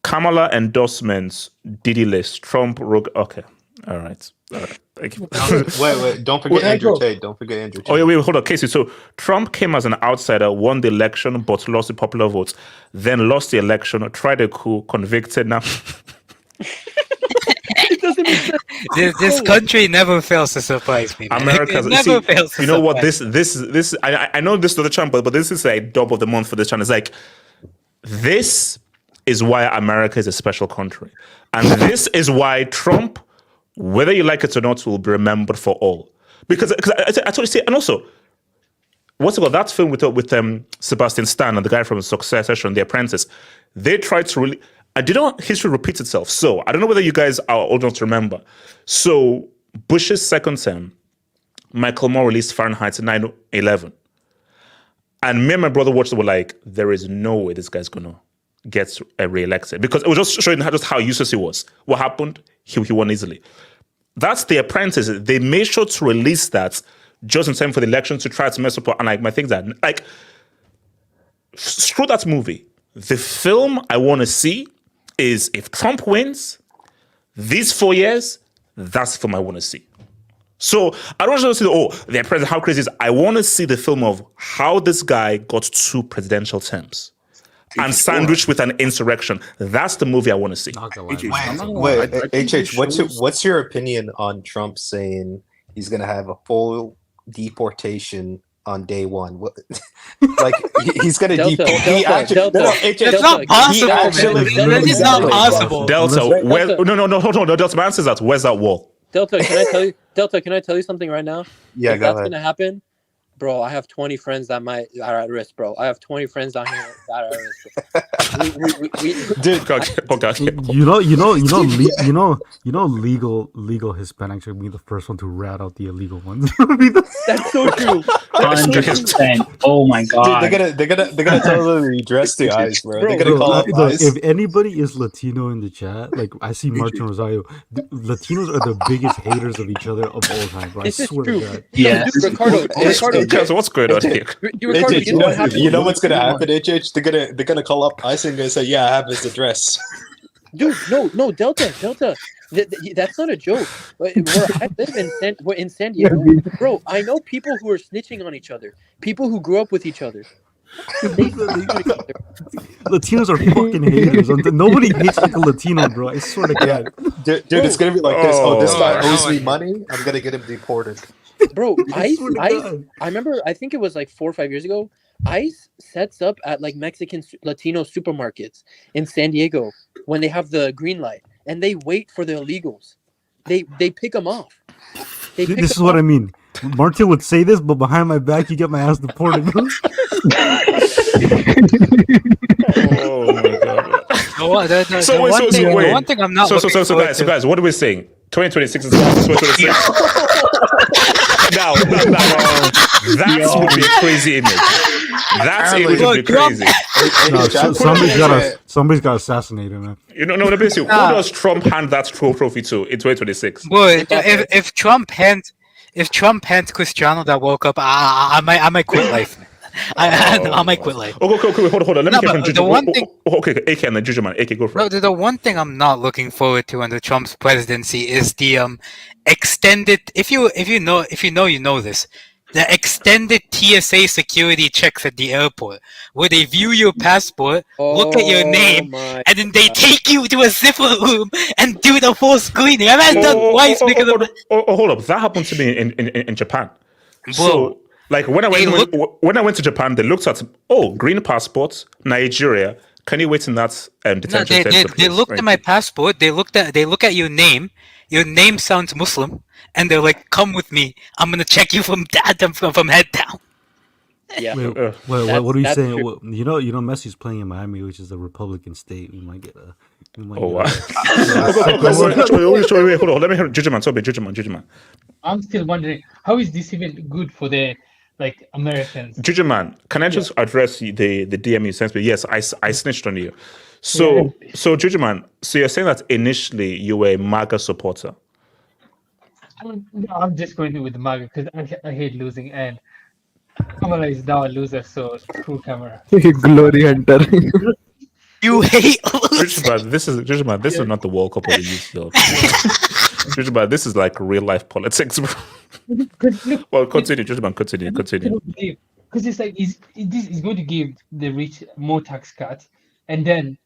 Kamala endorsements, Diddy list, Trump, Rogue. Okay, all right. Thank you. Wait, don't forget Wait, Andrew Andrew. Tate. Don't forget Andrew Tate. Oh, yeah, wait, hold on, Casey. So Trump came as an outsider, won the election, but lost the popular votes, then lost the election, tried a coup, convicted. Now, It doesn't make sense. This country never fails to surprise me. Man. America's. It never fails to You know what? surprise This. I know this is the channel, but this is a dub of the month for this channel. It's like this is why America is a special country, and this is why Trump, whether you like it or not, will be remembered for all. Because I totally say, and also, what's it called? That film with Sebastian Stan and the guy from Succession, The Apprentice. They tried to really. I did not. History repeats itself. So I don't know whether you guys are old enough to remember. So Bush's second term, Michael Moore released Fahrenheit 9/11, and me and my brother watched it. Were like, there is no way this guy's gonna get re-elected because it was just showing just how useless he was. What happened? He won easily. That's The Apprentice. They made sure to release that just in time for the election to try to mess up. And like my things that like screw that movie. The film I want to see is if Trump wins these 4 years. That's the film I want to see. So I don't want to see the president, how crazy it is. I want to see the film of how this guy got 2 presidential terms and sandwiched with an insurrection. That's the movie I want to see. Not gonna lie. HH, I'm not gonna lie. Wait, I think HH, this shows- what's your opinion on Trump saying he's going to have a full deportation on day one? Like he's going to Delta, deport. Delta, HH, That's not possible, man. actually- That is not possible. Delta, Delta. no, hold on. Delta, my answer is that. Where's that wall? Delta, can I tell you something right now? Yeah, if go that's ahead. gonna happen, bro, I have 20 friends that are at risk, bro. I have 20 friends down here that are at risk. We, Dude, Okay. Legal Hispanics are being the first one to rat out the illegal ones. that's so true. That's so true. 100%. Oh my god. dude, they're gonna totally dress the eyes, bro. They're gonna Bro, call them look, eyes. if anybody is Latino in the chat, like I see Martin Rosario, Latinos are the biggest haters of each other of all time, bro. I This is swear true. to God. Yeah. Dude, Ricardo, Okay, so what's going on here? Ricardo, HH, you know what happened? you know what's gonna happen, HH? They're gonna call up ICE and gonna say, "Yeah, I have his address." Dude, no, Delta. That's not a joke. Where I live we're in San Diego, bro. I know people who are snitching on each other. People who grew up with each other. They snitch on each other. Latinos are fucking haters. Nobody hates like a Latino, bro. I swear to God. Dude, it's gonna be like this. Oh, this guy Oh, owes me money. I'm gonna get him deported. Bro, I ICE, swear to ICE. God. I remember. I think it was like 4 or 5 years ago. ICE sets up at like Mexican Latino supermarkets in San Diego when they have the green light, and they wait for the illegals. They pick them off. They pick This is them what off. I mean. Martin would say this, but behind my back, you get my ass deported. Oh my god. The one thing I'm not So looking forward guys, to. guys, what are we saying? 2026 is 2026. Now, that would be a crazy image. That image would be crazy. No, somebody's got assassinated, man. You know, no, basically, who does Trump hand that trophy to in 2026? But if Trump hands Cristiano that World Cup, I might quit life. I might quit life. Okay, hold on. Let me hear from but Juju. the one thing- Okay, AK and then Juju, man. AK, go for No, it. the one thing I'm not looking forward to under Trump's presidency is the extended. If you know this, the extended TSA security checks at the airport, where they view your passport, look at your name, and then they take you to a zipper room and do the full screening. I've had done twice because of. Hold up. That happened to me in Japan. Bro, So, like when I went to Japan, they looked at green passports, Nigeria. Can you wait in that no, detention they center? please? looked at my passport. They look at your name. Your name sounds Muslim, and they're like, "Come with me. I'm gonna check you from head down." Yeah. Wait, That's- what are you that's saying? true. Well, you know, Messi's playing in Miami, which is a Republican state. We might get a. Oh wow! Wait, hold on. Let me hear Juju man. I'm still wondering how is this even good for the Americans? Juju man, can I just address the DM you sent me? Yes, I snitched on you. So Juju man, so you're saying that initially you were a MAGA supporter. I'm just going with the MAGA because I hate losing, and Kamala is now a loser, so screw Kamala. Glory hunter. You hate. Juju man, this is not the World Cup of the youth, though. Juju man, this is like real life politics, bro. Well, continue, Juju man, continue. Because it's like this is going to give the rich more tax cuts, and then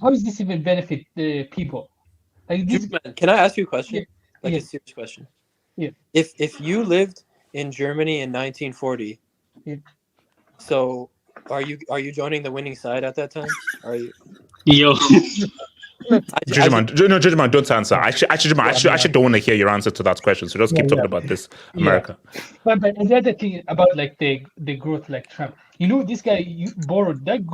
how does this even benefit the people? Man, can I ask you a question? Yeah. A serious question. Yeah. If you lived in Germany in 1940, Yeah. so are you joining the winning side at that time? Are you? Yo. Juju man, don't answer. I actually don't want to hear your answer to that question. So just keep talking about this, America. But the other thing about the growth, like Trump, this guy borrowed that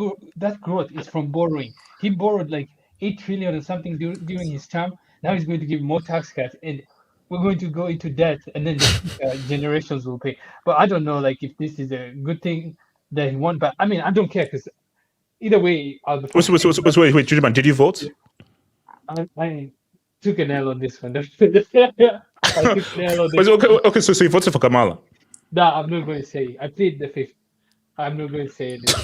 growth is from borrowing. He borrowed like 8 trillion or something during his term. Now he's going to give more tax cuts, and we're going to go into debt, and then the generations will pay. But I don't know, if this is a good thing that he won. But I mean, I don't care because either way, I'll be. Wait, Juju man, did you vote? I took an L on this one. I took an L on this one. Okay, so you voted for Kamala. No, I'm not going to say. I plead the fifth. I'm not going to say it.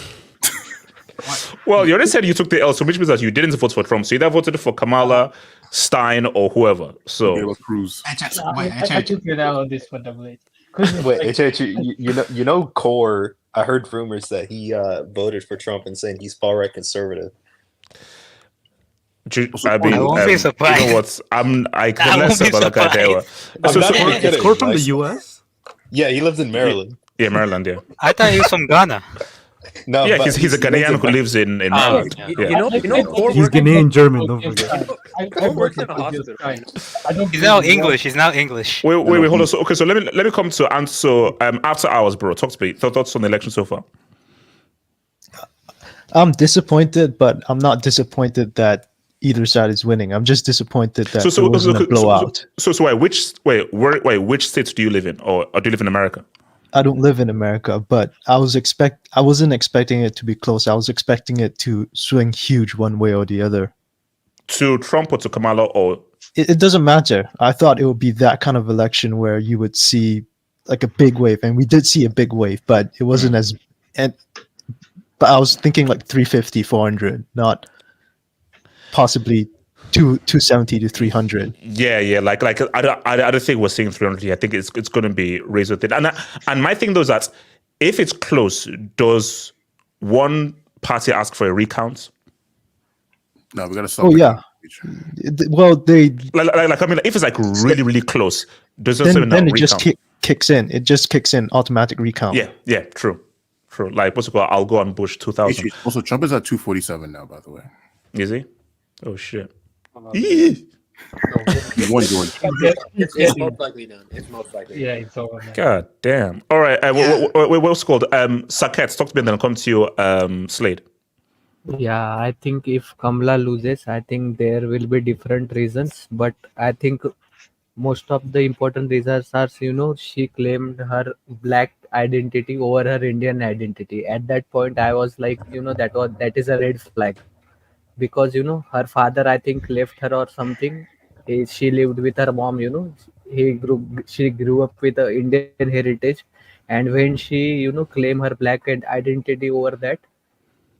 Well, you already said you took the L, so which means that you didn't vote for Trump. So you either voted for Kamala, Stein, or whoever. So Cruz. I took an L on this one, double H. Wait, you know, Core. I heard rumors that he voted for Trump and saying he's far right conservative. I mean, I won't be surprised. You know what? I can I less won't be about that guy. surprised. Is Core from the U.S.? Yeah, he lives in Maryland. Yeah, Maryland. Yeah. I thought he was from Ghana. No, Yeah, but he's a Ghanaian who lives in Maryland. yeah. Yeah. He's Ghanaian German. Don't forget. Core works in a hospital. He's now English. Wait, hold on. So let me come to answer after hours, bro. Talk to me. Thoughts on the election so far? I'm disappointed, but I'm not disappointed that either side is winning. I'm just disappointed that it wasn't a blowout. Which states do you live in, or do you live in America? I don't live in America, but I wasn't expecting it to be close. I was expecting it to swing huge one way or the other. To Trump or to Kamala, or It doesn't matter. I thought it would be that kind of election where you would see like a big wave, and we did see a big wave, but it wasn't but I was thinking like 350, 400, not possibly 270 to 300. Yeah. Like I don't think we're seeing 300. I think it's going to be raised with it. And my thing though is that if it's close, does one party ask for a recount? No, we gotta stop. Oh yeah. Well, they like I mean, if it's like really close, does then it just kicks in. It just kicks in automatic recount. Yeah, true. Like what's it called? I'll go on Bush 2000. Also, Trump is at 247 now, by the way. Is he? Oh shit. He won, George. It's most likely done. It's most likely. Yeah, it's over. Man. God damn. All right. What's it called? Saket, talk to me and then I'll come to you, Slade. Yeah, I think if Kamala loses, I think there will be different reasons, but I think most of the important reasons are, she claimed her black identity over her Indian identity. At that point, I was like, that is a red flag, because her father, I think, left her or something. She lived with her mom. She grew up with a Indian heritage, and when she claim her black identity over that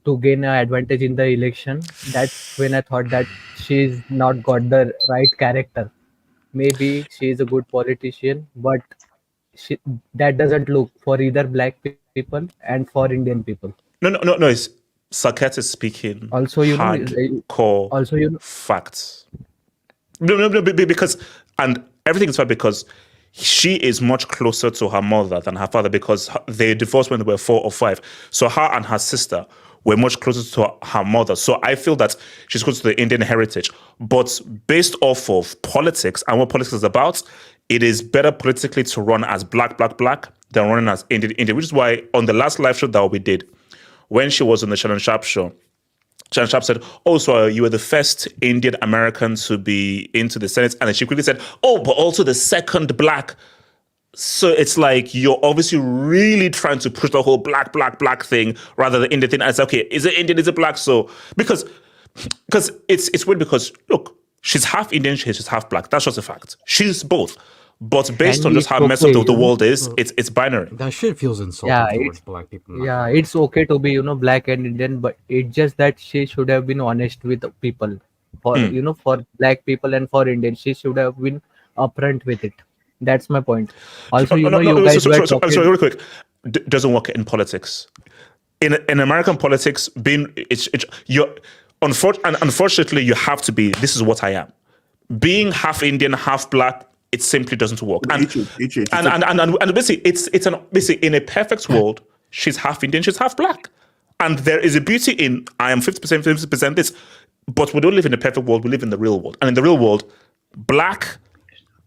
to gain an advantage in the election, that's when I thought that she's not got the right character. Maybe she is a good politician, but that doesn't look for either black people and for Indian people. No. It's Saket is speaking. Also, hardcore also, facts. No, because and everything is fine because she is much closer to her mother than her father because they divorced when they were 4 or 5. So her and her sister were much closer to her mother. So I feel that she's close to the Indian heritage. But based off of politics and what politics is about, it is better politically to run as black than running as Indian, which is why on the last live show that we did, when she was on the Shannon Sharp show, Shannon Sharp said, "Oh, so you were the first Indian American to be into the Senate." And then she quickly said, "Oh, but also the second black." So it's like you're obviously really trying to push the whole black thing rather than Indian thing. And it's okay, is it Indian, is it black? So because it's weird because look, she's half Indian, she's half black. That's just a fact. She's both. But based on just how messed up the world is, it's binary. That shit feels insulting towards black people. Yeah, it's okay to be, black and Indian, but it's just that she should have been honest with people. For for black people and for Indians, she should have been upfront with it. That's my point. Also, you guys were talking... Sorry, real quick. Doesn't work in politics. In American politics, unfortunately, you have to be. This is what I am. Being half Indian, half black, it simply doesn't work. And basically, basically in a perfect world, she's half Indian, she's half black, and there is a beauty in I am 50%, 50% this. But we don't live in a perfect world. We live in the real world, and in the real world, black.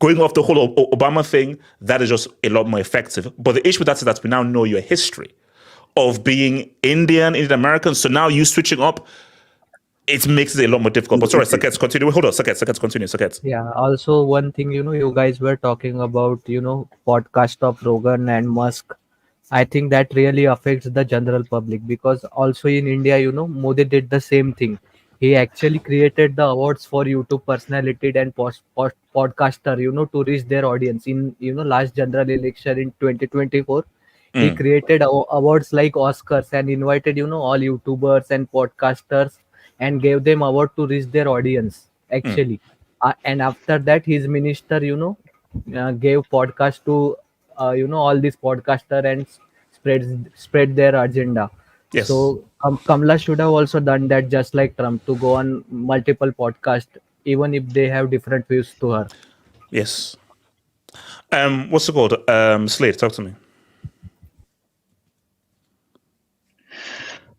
Going off the whole Obama thing, that is just a lot more effective. But the issue with that is that we now know your history of being Indian American. So now you switching up, it makes it a lot more difficult. But sorry, Saket, continue. Hold on, Saket, continue. Saket. Yeah, also one thing, you guys were talking about, podcast of Rogan and Musk. I think that really affects the general public because also in India, Modi did the same thing. He actually created the awards for YouTube personality and podcaster, to reach their audience. In last general election in 2024, he created awards like Oscars and invited all YouTubers and podcasters and gave them award to reach their audience. Actually, and after that, his minister, gave podcast to all these podcaster and spread their agenda. Yes. So Kamala should have also done that, just like Trump, to go on multiple podcasts, even if they have different views to her. Yes. What's it called? Slade, talk to me.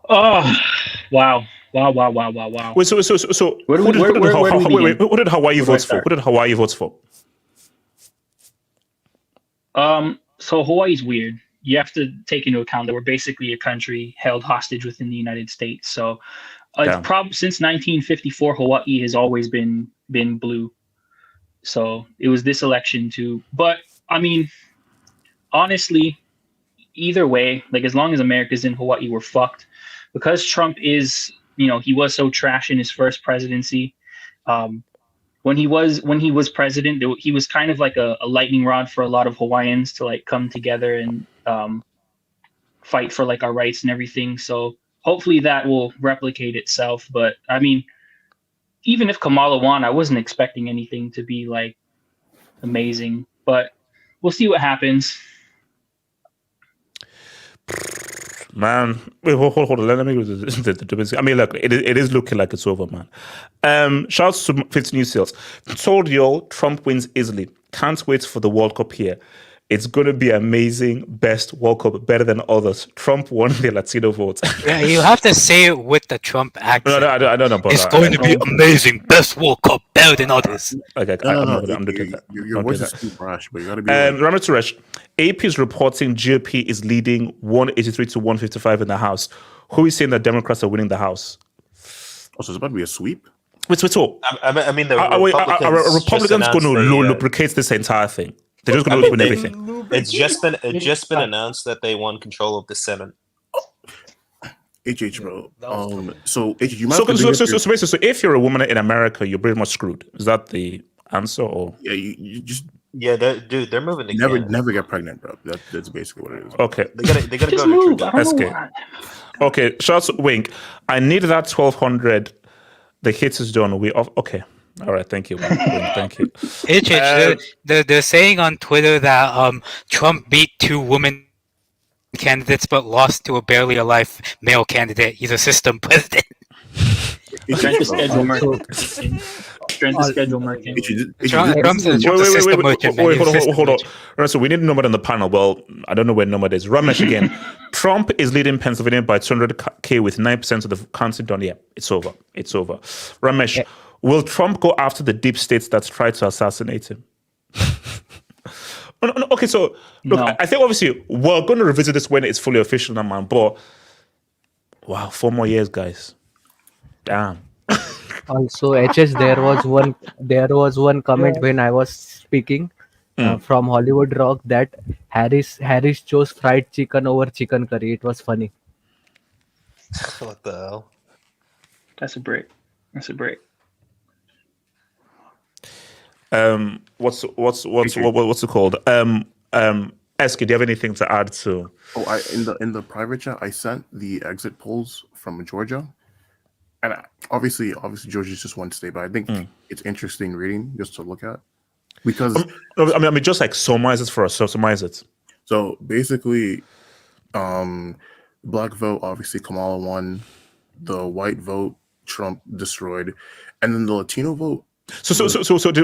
Oh, wow. Wait, so who did Hawaii vote for? Who did Hawaii vote for? So Hawaii's weird. You have to take into account that we're basically a country held hostage within the United States. So since 1954, Hawaii has always been blue. So it was this election too. But I mean, honestly, either way, like as long as America's in Hawaii, we're fucked. Because Trump is, he was so trash in his first presidency. When he was president, he was kind of like a lightning rod for a lot of Hawaiians to like come together and fight for like our rights and everything. So hopefully that will replicate itself. But I mean, even if Kamala won, I wasn't expecting anything to be like amazing. But we'll see what happens. Man, wait, hold on. Let me go to the I mean, look, it is looking like it's over, man. Shouts to 50 New Sales. Told y'all Trump wins easily. Can't wait for the World Cup here. It's going to be amazing. Best World Cup, better than others. Trump won the Latino vote. Yeah, you have to say it with the Trump accent. I don't know. It's going to be amazing. Best World Cup, better than others. Okay, I'm doing that. Your voice is too brash, but you got to be. Ramit Suresh, AP is reporting GOP is leading 183 to 155 in the House. Who is saying that Democrats are winning the House? Oh, so it's about to be a sweep? Wait. I mean, the are Republicans going to lubricate this entire thing? They're just going to win everything. It's just been announced that they won control of the Senate. bro. So you might. So if you're a woman in America, you're pretty much screwed. Is that the answer, or yeah, you just they're moving to never get pregnant, bro. That's basically what it is. Okay, they gotta Just go move. to I don't SK. know. Okay, shots wink. I need that 1200. The hit is done. We off. Okay. All right. Thank you. Thank you. They're saying on Twitter that Trump beat 2 women candidates but lost to a barely alive male candidate. He's a system president. Trying to schedule merchant. Trying to schedule merchant. Trump's a system merchant. Man. Hold on. Right, so we need Nomad on the panel. Well, I don't know where Nomad is. Ramesh again. Trump is leading Pennsylvania by 200K with 9% of the counting done. Yeah, it's over. Ramesh, will Trump go after the deep states that's tried to assassinate him? No, okay, so look, No. I think obviously we're going to revisit this when it's fully official now, man. But wow, 4 more years, guys. Damn. Also, HS, there was one comment when I was speaking from Hollywood Rock that Harris chose fried chicken over chicken curry. It was funny. What the hell? That's a break. What's it called? Eski, do you have anything to add to? In the private chat, I sent the exit polls from Georgia, and obviously Georgia's just one state, but I think it's interesting reading just to look at because I mean, just like summarize it for us. So summarize it. So basically, black vote obviously Kamala won, the white vote Trump destroyed, and then the Latino vote. So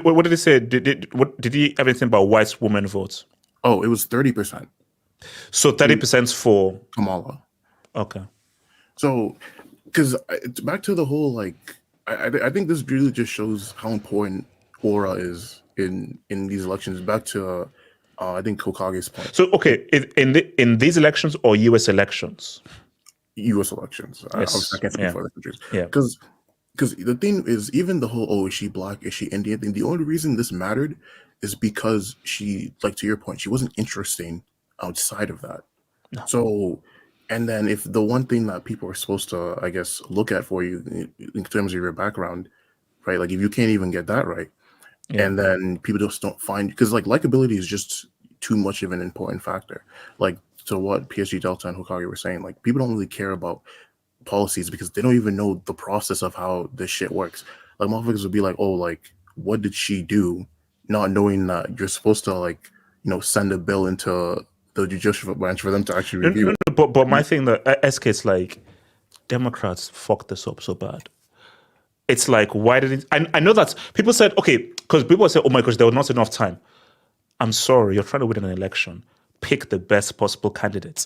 what did he say? Did he have anything about white women votes? Oh, it was 30%. So 30% for Kamala. Okay. So, because it's back to the whole like, I think this really just shows how important aura is in these elections. Back to I think Kokage's point. So okay, in these elections or U.S. elections? U.S. elections. Yes. I can't speak for other countries. Yeah. Because the thing is, even the whole, is she black, is she Indian thing, the only reason this mattered is because she, like to your point, she wasn't interesting outside of that. No. So, and then if the one thing that people are supposed to, I guess, look at for you in terms of your background, right? Like if you can't even get that right, and then people just don't find, because like likability is just too much of an important factor. Like to what PSG Delta and Hokage were saying, like people don't really care about policies because they don't even know the process of how this shit works. Like motherfuckers would be like, oh, like what did she do, not knowing that you're supposed to like, send a bill into the judicial branch for them to actually review it. But my thing that SK is like, Democrats fucked this up so bad. It's like, why did it? I know that people said, okay, because people said, oh my gosh, there was not enough time. I'm sorry, you're trying to win an election. Pick the best possible candidate.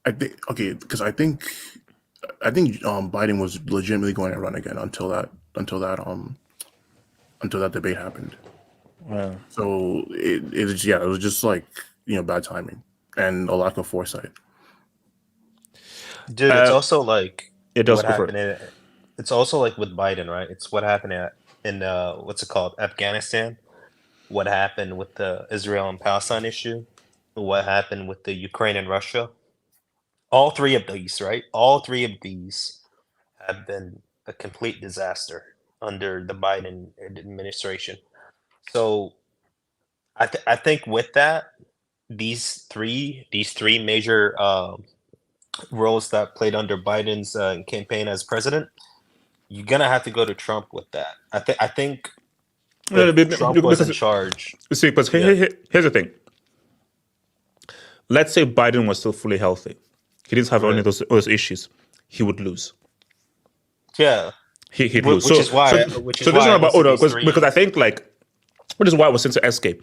I think Biden was legitimately going to run again until that debate happened. Wow. So it was just like bad timing and a lack of foresight. Dude, it's also like it does what happened it's also like with Biden, right? It's what happened in what's it called, Afghanistan, what happened with the Israel and Palestine issue, what happened with the Ukraine and Russia. All three of these, right? All three of these have been a complete disaster under the Biden administration. So I think with that, these three major roles that played under Biden's campaign as president, you're gonna have to go to Trump with that. I think Trump was in charge. See, but here's the thing. Let's say Biden was still fully healthy. He didn't have any of those issues. He would lose. Yeah, he'd lose. Which is why. Because I think like, which is why I was saying to Escape.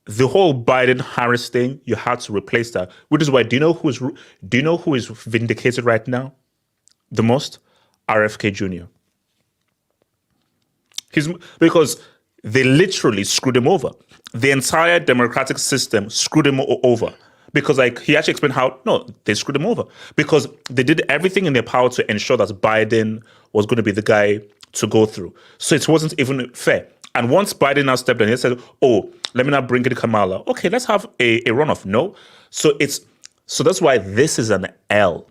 the whole Biden-Harris thing, you had to replace that. Which is why, do you know who is vindicated right now the most? RFK Jr. Because they literally screwed him over. The entire democratic system screwed him over. Because he actually explained how, no, they screwed him over. Because they did everything in their power to ensure that Biden was going to be the guy to go through. So it wasn't even fair. And once Biden now stepped in, he said, oh, let me now bring in Kamala. Okay, let's have a runoff. No. So that's why this is an L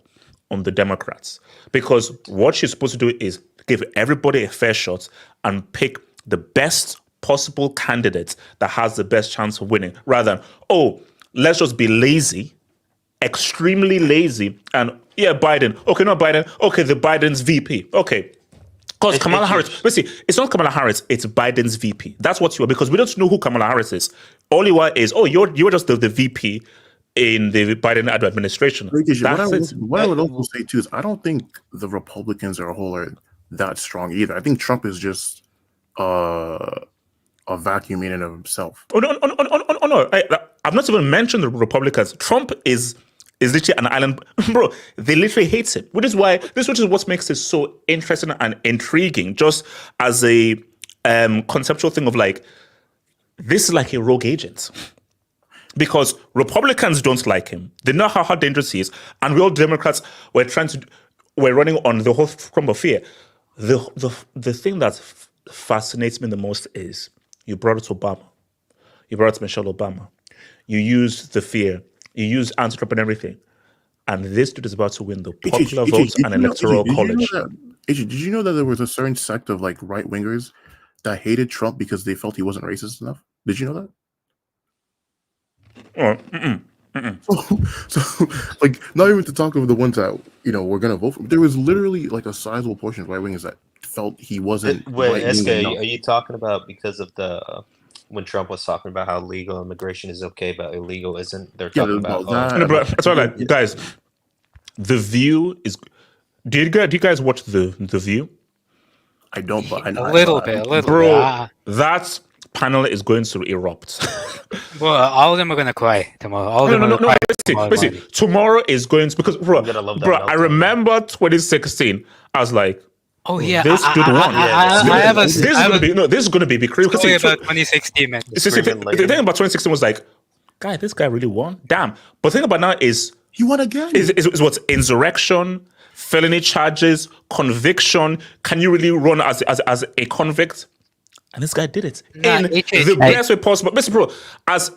on the Democrats. Because what she's supposed to do is give everybody a fair shot and pick the best possible candidate that has the best chance of winning. Rather than, oh, let's just be lazy, extremely lazy, and yeah, Biden. Okay, not Biden. Okay, the Biden's VP. Okay. Because Kamala Harris, but see, it's not Kamala Harris, it's Biden's VP. That's what you are, because we don't know who Kamala Harris is. All you are is, oh, you're just the VP in the Biden administration. What I would also say too is I don't think the Republicans as a whole are that strong either. I think Trump is just a vacuum in and of himself. Oh no! I've not even mentioned the Republicans. Trump is literally an island, bro. They literally hate him, which is what makes it so interesting and intriguing. Just as a conceptual thing of like, this is like a rogue agent, because Republicans don't like him. They know how dangerous he is, and we all Democrats we're running on the whole crumb of fear. The thing that fascinates me the most is you brought it to Obama, you brought it to Michelle Obama, you used the fear. You use anti-Trump and everything. And this dude is about to win the popular votes and electoral college. Did you know that there was a certain sect of like right-wingers that hated Trump because they felt he wasn't racist enough? Did you know that? So, like, not even to talk of the ones that, were going to vote for him. There was literally like a sizable portion of right-wingers that felt he wasn't Wait, SK, are you talking about because of the... when Trump was talking about how legal immigration is okay, but illegal isn't? They're talking about that. No, bro, that's why, guys, The View is. Do you guys watch the View? I don't, but I know a little bit. Bro, that panel is going to erupt. Well, all of them are gonna cry tomorrow. All of them are gonna cry. Listen, tomorrow is going to, because bro, I remember 2016. I was like, oh yeah, this dude won. This is going to be crazy. Story about 2016, man. The thing about 2016 was like, guy, this guy really won. Damn. But the thing about now is he won again. Is what's insurrection, felony charges, conviction. Can you really run as a convict? And this guy did it in the best way possible. Listen, bro, that's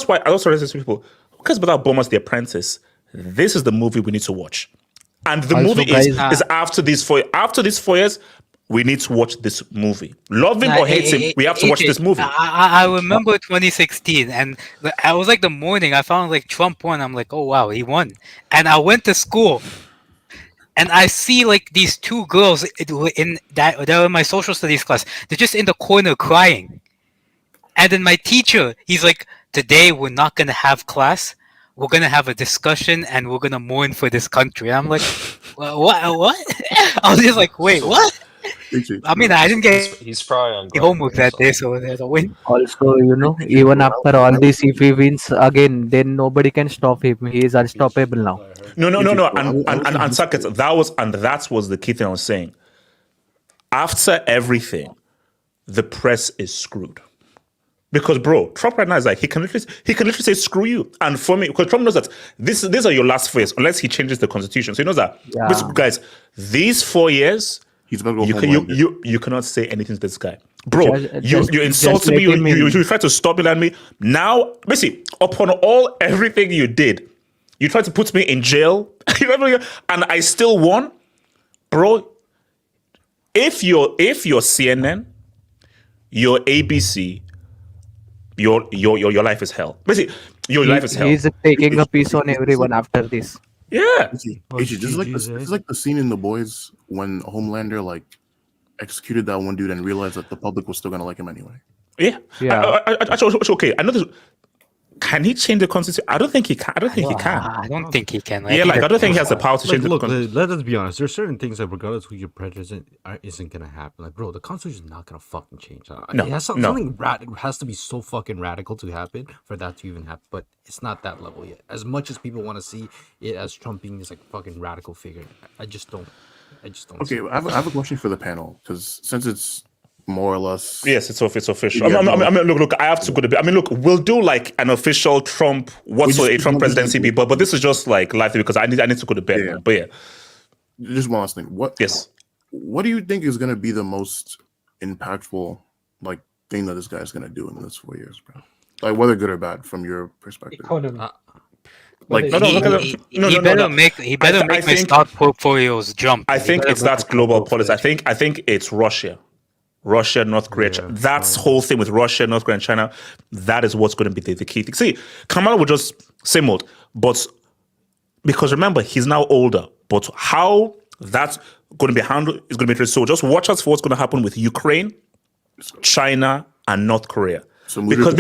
why I also say to people, who cares about Bombers The Apprentice? This is the movie we need to watch. And the movie is after these 4 years, we need to watch this movie. Love him or hate him, we have to watch this movie. I remember 2016, and I was like the morning, I found like Trump won. I'm like, oh wow, he won. And I went to school, and I see like these two girls that were in my social studies class. They're just in the corner crying. And then my teacher, he's like, today we're not going to have class. We're going to have a discussion and we're going to mourn for this country. And I'm like, what? I was just like, wait, what? I mean, I didn't get he's probably on homework that day, so there's a win. Also, even after all this, if he wins again, then nobody can stop him. He is unstoppable now. No. And Saket, that was the key thing I was saying. After everything, the press is screwed. Because, bro, Trump right now is like, he can literally say, screw you. And for me, because Trump knows that these are your last 4 years, unless he changes the constitution. So he knows that, guys, these 4 years, he's about to go you cannot say anything to this guy. Bro, you insulted me, you tried to stop me and me. Now, basically, upon everything you did, you tried to put me in jail, and I still won. Bro, if you're CNN, you're ABC, your life is hell. Basically, your life is hell. He's taking a piece on everyone after this. Yeah. This is like the scene in The Boys when Homelander like executed that one dude and realized that the public was still gonna like him anyway. Yeah. Actually, okay. I know this. can he change the constitution? I don't think he can. I don't think he can. I don't think he can. Yeah, like I don't think he has the power to change Look, the constitution. let us be honest. There's certain things that, regardless who your president isn't gonna happen. Like, bro, the constitution is not gonna fucking change. No, it has no. something it has to be so fucking radical to happen for that to even happen. But it's not that level yet. As much as people want to see it as Trump being this like fucking radical figure, I just don't. Okay, I have a question for the panel, because since it's more or less, yes, it's official. Yeah, I mean, look, I have to go to bed. I mean, look, we'll do like an official Trump, what's a Trump presidency be, but this is just like live because I need to go to bed. Yeah. But yeah, just one last thing. What do you think is going to be the most impactful like thing that this guy's going to do in this 4 years, bro? Like, whether good or bad from your perspective. Economy. Like, He better make my stock portfolios jump. I think it's that global policy. I think it's Russia, North Korea. That's whole thing with Russia, North Korea, and China. That is what's going to be the key thing. See, Kamala will just say more, but because remember he's now older. But how that's going to be handled is going to be interesting. So just watch us for what's going to happen with Ukraine, China, and North Korea. So because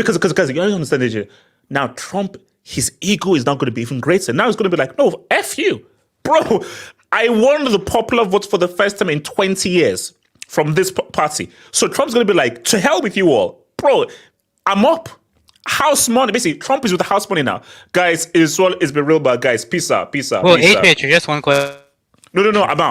you don't understand it. Now Trump, his ego is not going to be even greater. Now it's going to be like, no, F you. Bro, I won the popular vote for the first time in 20 years from this party. So Trump's going to be like, to hell with you all. Bro, I'm up. House money. Basically, Trump is with the house money now. Guys, Israel is been real bad. Guys, peace out. Well, HH, just one question. No, I'm out.